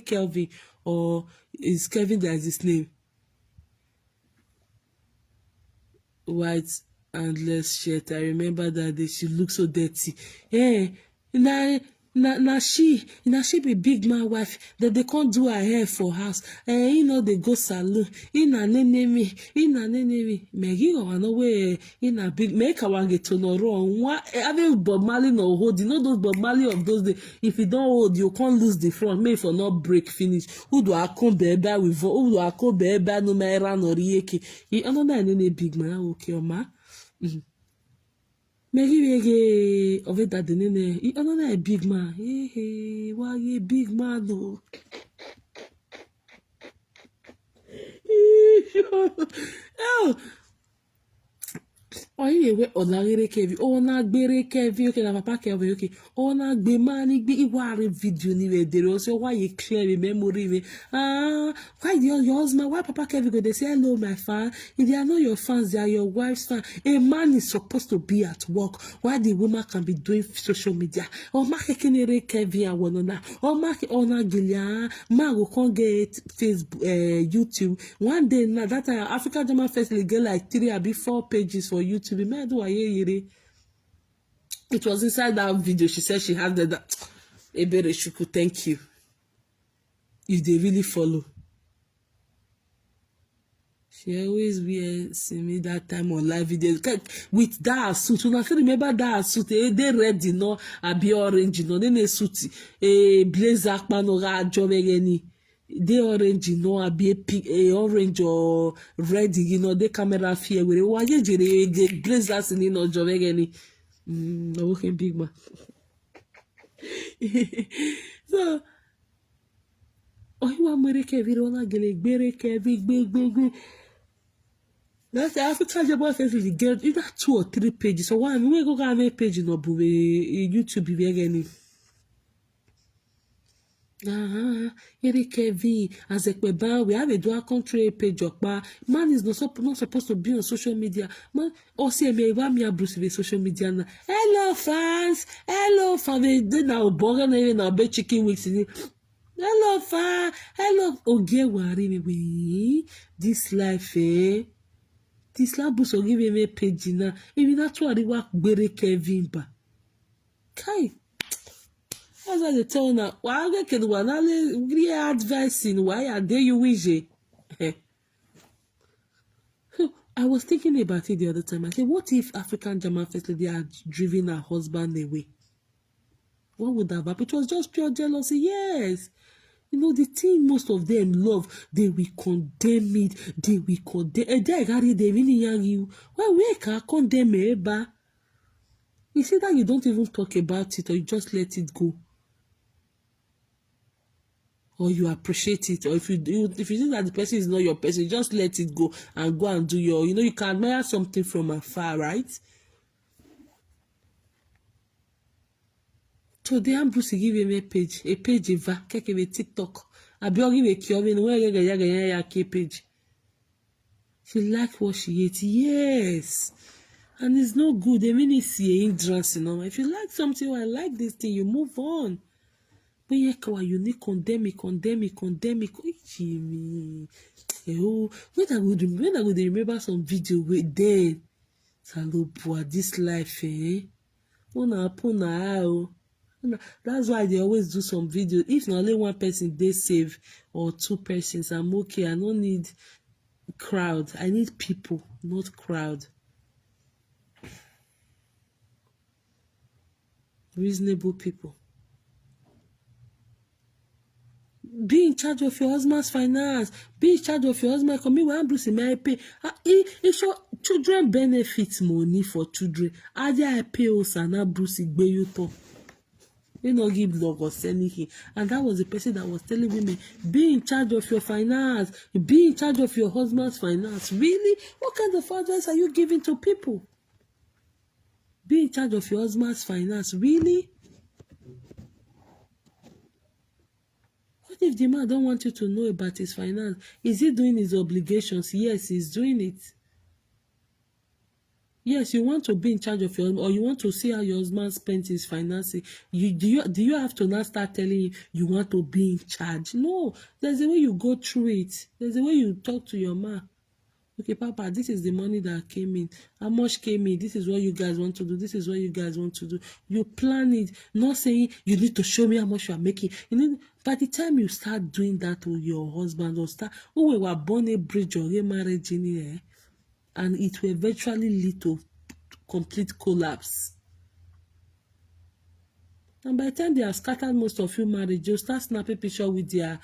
[SPEAKER 2] Kelvin or is Kevin that is his name. White and less shirt. I remember that day she looked so dirty. Hey, na she be big man wife that they can't do her hair for house. They go salon. Nenemi. Megi go no way. Big make our get to no wrong. What having Bob Marley no hold. You know those Bob Marley of those days. If you don't hold, you can't lose the front. May for not break finish. Who do I come beba with? Who do I come beba no matter no rieki? You know that any big man okay, ma. Megi of it that the nene. You know that a big man. Hey, why a big man though? Oh. Oyin ewe ọ̀làrere kẹvi ọ̀nà gbére kẹvi okay na papa kẹvi okay ọ̀nà gbé máa ní gbé ìwárí fídíò ní ẹ̀dẹ̀rẹ̀ ọ̀sẹ̀ why you clear me memory me why your husband why papa kẹvi go dey say hello my fan if they are not your fans they are your wife's fan a man is supposed to be at work while the woman can be doing social media ọ̀ma kékeré kẹvi àwọn ọ̀nà ọ̀nà gìlìà máa go come get Facebook YouTube one day na that time African German Festival get like 3 or 4 pages for YouTube. It was inside that video. She said she had that. Ebere Shuku, thank you. If they really follow. She always wears me that time on live video with that suit. When I still remember that suit, they red, you know, a be orange, you know, then a suit, a blazer, panora, jovegeni. They orange, you know, a be a orange or red, you know, the camera fear with why you blazers in you know jovegeni. Okay, big man. So, oh, you want me to get on a big. That's the African German Festival. Get either 2 or 3 pages. So why we go have a page no bu YouTube be again. Kevin as a Quebec, we have a dual country page of man is not supposed to be on social media. Man, see me a Bruce with social media now. Hello fans, they now born now be chicken weeks. Hello fan, hello worry me this life This labus will give me a page now. If that's what they work very Kevin ba. Kai. As I tell now, why I can one really advising why are they you wish I was thinking about it the other time. I said, what if African German First Lady had driven her husband away? What would that happen? It was just pure jealousy, yes. You know, the thing most of them love, they will condemn it, they will condemn they really young you. Why we can't condemn it, you see that you don't even talk about it or you just let it go. Or you appreciate it, or if you think that the person is not your person, just let it go and do your, you can admire something from afar, right? Today Ambrose give him a page eva keke be TikTok. Abi ori we ki ori no we ya ke page. She like what she ate, yes. And it's not good. They mean it's a hindrance, you know. If you like something, or I like this thing, you move on. But yeah, you need condemn it. Jimmy. Oh, when I would remember some video with then. Salopua, this life, eh? That's why they always do some videos. If not only one person they save or two persons, I'm okay. I don't need crowd. I need people, not crowd. Reasonable people. Be in charge of your husband's finance. Be in charge of your husband. Come here, Bruce, may I pay? If your children benefit money for children, either I pay us and now Bruce gbe you to. They not give love or anything. And that was the person that was telling women, be in charge of your finance. Be in charge of your husband's finance. Really? What kind of advice are you giving to people? Be in charge of your husband's finance. Really? What if the man don't want you to know about his finance? Is he doing his obligations? Yes, he's doing it. Yes, you want to be in charge of your, or you want to see how your husband spends his finances. Do you have to now start telling him you want to be in charge? No, there's a way you go through it. There's a way you talk to your man. Okay, Papa, this is the money that came in. How much came in? This is what you guys want to do. This is what you guys want to do. You plan it, not saying you need to show me how much you are making. You need, by the time you start doing that with your husband, or start, when we were born a bridge or a marriage in here, and it will eventually lead to complete collapse. And by the time they have scattered most of you marriage, you start snapping picture with their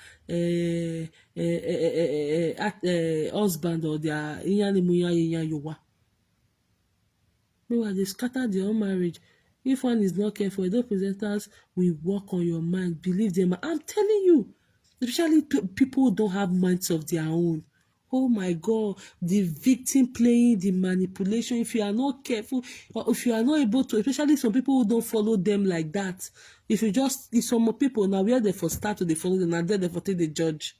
[SPEAKER 2] husband or their yowa. Meanwhile, they scattered their own marriage. If one is not careful, those presenters will work on your mind. Believe them. I'm telling you, especially people who don't have minds of their own. Oh my God, the victim playing, the manipulation. If you are not careful, or if you are not able to, especially some people who don't follow them like that. If some people now where they for start to they follow them, and then they for take the judge.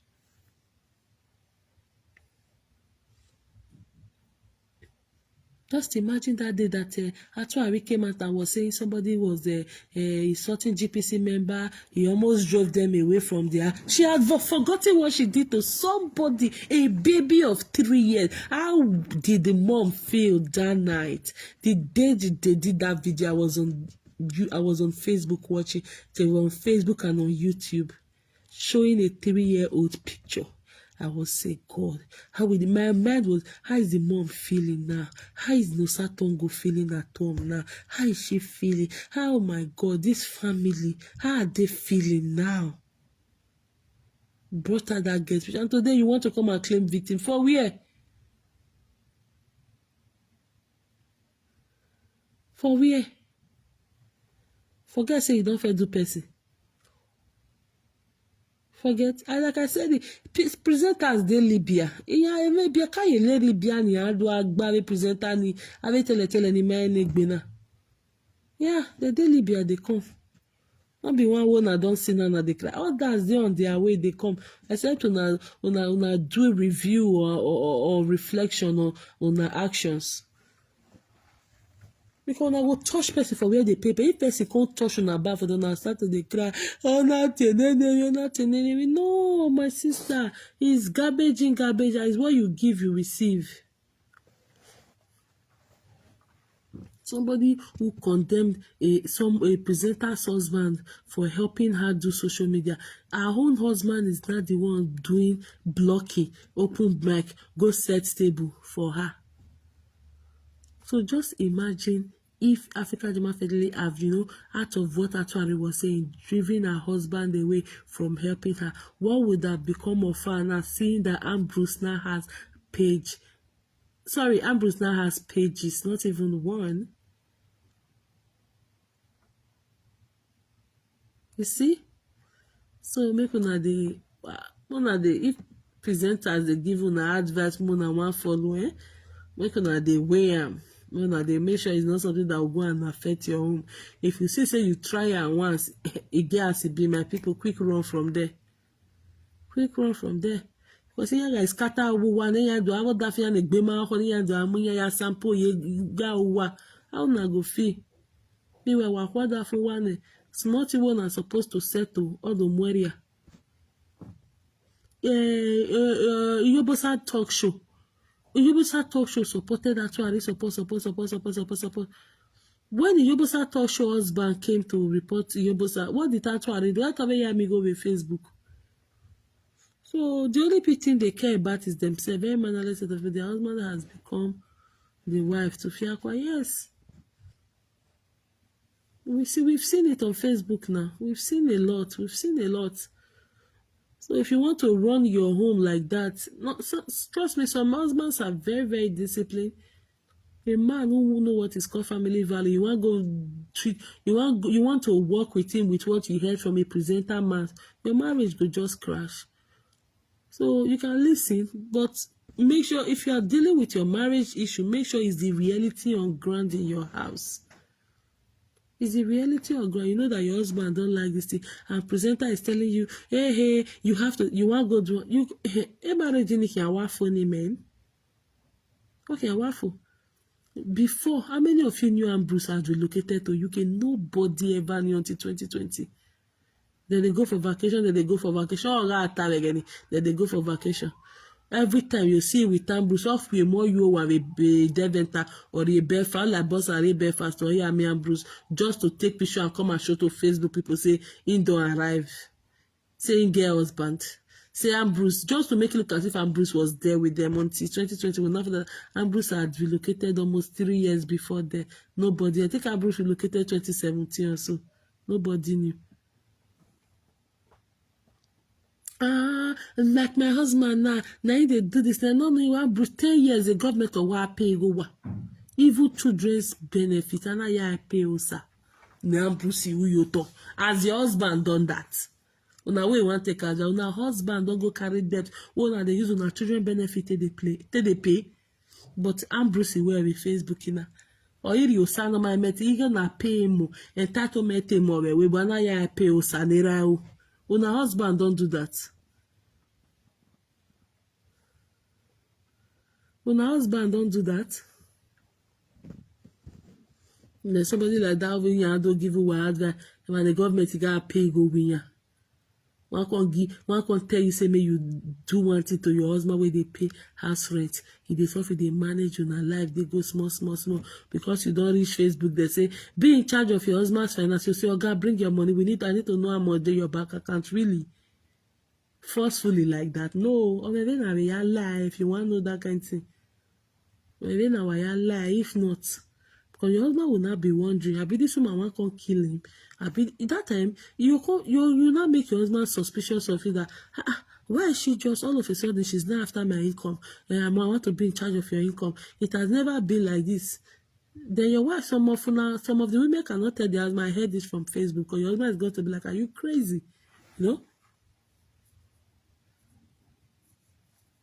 [SPEAKER 2] Just imagine that day that Atuari came out and was saying somebody was insulting GPC member. He almost drove them away from there. She had forgotten what she did to somebody, a baby of 3 years. How did the mom feel that night? The day they did that video, I was on Facebook watching. They were on Facebook and on YouTube showing a 3-year-old picture. I was saying, God, my mind was, how is the mom feeling now? How is Nosatongo feeling at home now? How is she feeling? Oh my God, this family, how are they feeling now? Brought her that guest, and today you want to come and claim victim for where? For where? Forget say you don't fair do person. Forget, like I said, presenters dey Libya. Iya Libya kaye le Libya ni ado agbare presenter ni ave tele ni me ne gbena. Yeah, they dey Libya they come. Not be one I don't see now they cry. Others they on their way they come. Except una do a review or reflection on their actions. Because I go touch person for where they pay. If person can't touch on about for them, start to dey cry. Oh, nothing. No, my sister, it's garbage in garbage. It's what you give, you receive. Somebody who condemned a presenter's husband for helping her do social media. Her own husband is not the one doing blocking, open mic, go set table for her. So just imagine if African German Family have, out of what Atuari was saying, driven her husband away from helping her, what would have become of her now, seeing that Ambrose now has pages, not even one. You see? So make una dey if presenters dey give una advice, una wan follow, make una dey weigh am. Una dey make sure it's not something that will go and affect your home. If you see say you try am once, e get as e be, my people, quick run from there. Quick run from there. Because here guys scatter uwa ne ya do avo dafia ne gbema ho ne ya do amunya ya sample ye ga uwa. How na go feel? Me we wa kwada for one small thing one are supposed to settle all the mweria. Yobosa talk show. Yobosa talk show supported actually support. When the Yobosa talk show husband came to report Yobosa, what did actually do? I thought me go with Facebook. So the only thing they care about is themselves. Very mannerless of it. Their husband has become the wife to Fiakwa. Yes. We've seen it on Facebook now. We've seen a lot. So if you want to run your home like that, trust me, some husbands are very, very disciplined. A man who know what is called family value, you want to work with him with what you heard from a presenter man, your marriage will just crash. So you can listen, but make sure if you are dealing with your marriage issue, make sure it's the reality on ground in your house. It's the reality on ground. You know that your husband don't like this thing, and presenter is telling you, hey, you want to go do you. Hey, marriage in here, funny man. Okay, waffle. Before, how many of you knew Ambrose had relocated to UK? Nobody ever knew until 2020. Then they go for vacation, Oh, God, again. Then they go for vacation. Every time you see with Ambrose, off we more you have a Deventer or a Belfast, like boss or a Belfast or here me Ambrose, just to take picture and come and show to Facebook. People say, in don't arrive. Saying girl husband. Say Ambrose, just to make it look as if Ambrose was there with them until 2021. After that, Ambrose had relocated almost 3 years before there. Nobody. I think Ambrose relocated 2017 or so. Nobody knew. Like my husband now they do this. Now, no, Ambrose 10 years the government of what pay go. Even children's benefit, and I pay also. Now Ambrose who you talk. As your husband done that. Una wey want take as una husband don't go carry debt. Una they use una children benefit they pay. But Ambrose where we Facebook na. Or iri osano my met ihe na pay mo entitlement mo we bana ya pay osanera o. Una husband don't do that. Una husband don't do that. There's somebody like that when you don't give you advice when the government got pay go win ya. One can tell you say may you do one thing to your husband where they pay house rent. If they suffer they manage on a life, they go small. Because you don't reach Facebook, they say be in charge of your husband's finance. You say, oh God, bring your money. I need to know how much in your bank account. Really? Forcefully like that. No, or maybe now we are lie if you want to know that kind of thing. Maybe now we are lie, if not. Because your husband will not be wondering, I be this woman want to kill him. I be that time you not make your husband suspicious of you that why is she just all of a sudden she's not after my income and I want to be in charge of your income. It has never been like this. Then your wife, some of the women cannot tell their husband I heard this from Facebook, because your husband is going to be like, are you crazy? You know?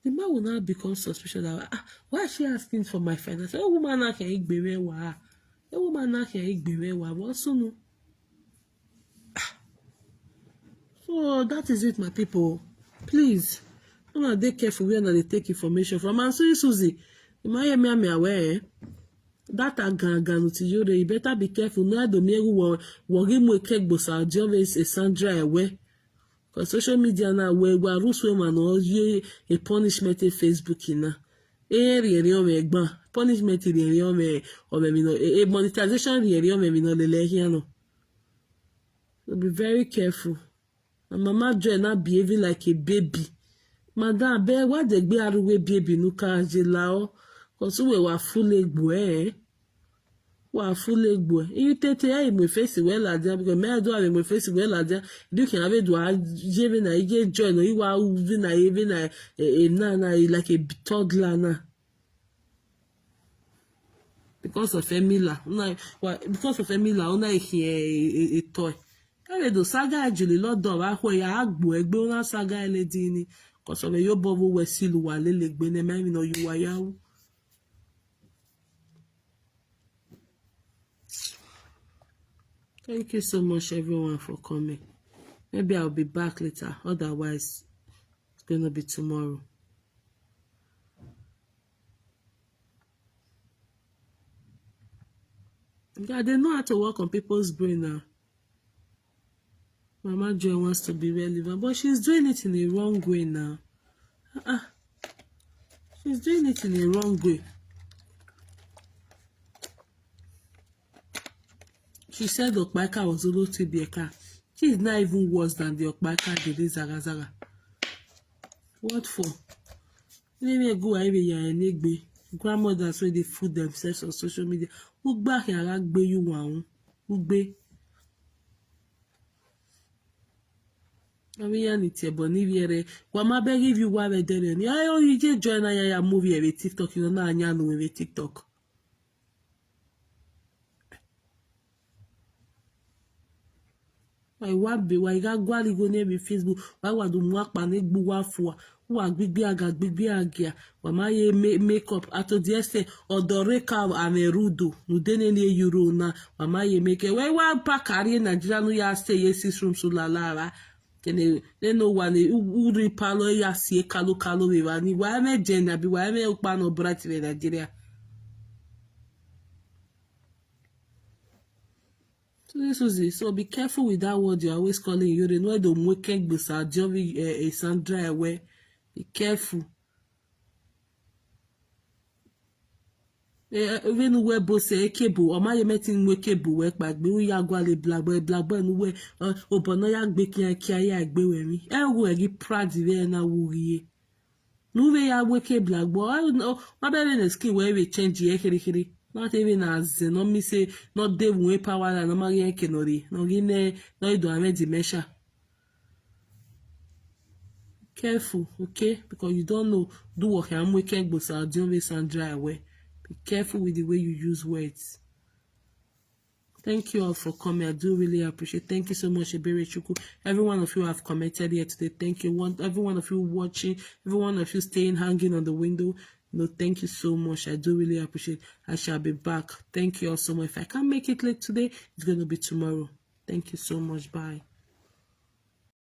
[SPEAKER 2] The man will now become suspicious that why is she asking for my finance? A woman now can igbe wa. A woman now can igbe wa. What's no? So that is it, my people. Please, don't be careful where they take information from. And so Susie, you might hear me aware. That again, you better be careful. Now the me worry more cake bossa job is a Sandra away. Because social media now we are rules women or you a punishment in Facebook na. Punishment in or maybe no a monetization maybe no the so be very careful. And Mama Joy not behaving like a baby. Madam, bear what they be aruwe baby no kaje lao. Cause we were full egbo Wa full egbo. You tete I me face well adia because me do have me face well adia. You can have do even na ige joy no you wa even na like a toddler na. Because of Emila. Because of Emila, una a toy. Do saga ajuli lọ́dọ̀ wa ho ya agbo egbe una saga eledini cause of yo bobo we silu wa lelegbe ne me no you wa yawo Thank you so much, everyone, for coming. Maybe I'll be back later. Otherwise, it's going to be tomorrow. Yeah, they know how to work on people's brain now. Mama Joy wants to be relevant, but she's doing it in a wrong way now. She's doing it in a wrong way. She said Okpaika was Olotibieka. She is not even worse than the Okpaika Dede Zaga Zaga. What for? Grandmothers wey dey fool themselves on social media. Ugba yara gbe you wan ugbe. Ami ya ni tiebo ni viere. Wa ma be give you wa be dere ni. Ayo you just join ya movie ebe TikTok. You na anya no ebe TikTok. Wa be wa iga gwali go ne be Facebook. Wa do mu apa ne gbu wa fu wa gbigbe agia wa ma ye makeup ato the extent odoreka amerudo nudene ne euro na wa ma ye make wa pa carry Nigeria no ya stay ye 6 room so lara kene ne no one uri palo ya sie kalo we wa ni wa me jena bi wa me upa no bright in Nigeria. So be careful with that word you're always calling you. They know the wicked busa Jovi Sandra away. Be careful. Even we both say cable or my meeting we cable work back we ya go le black boy no we obono ya gbe kia ya gbe we mi e wo e proud we na wuriye no we ya we cable black boy no ma be na skin we change ye kiri not even as no me say not dey we power na no ma yen kenori no gine no do ame dementia. Careful, okay, because you don't know do what I'm wicked but I'll deal with Sandra away. Be careful with the way you use words. Thank you all for coming. I do really appreciate. Thank you so much, Ebere Chuku. Every one of you have commented here today. Thank you. Every one of you watching, every one of you staying hanging on the window. Thank you so much. I do really appreciate. I shall be back. Thank you all so much. If I can't make it late today, it's going to be tomorrow. Thank you so much. Bye.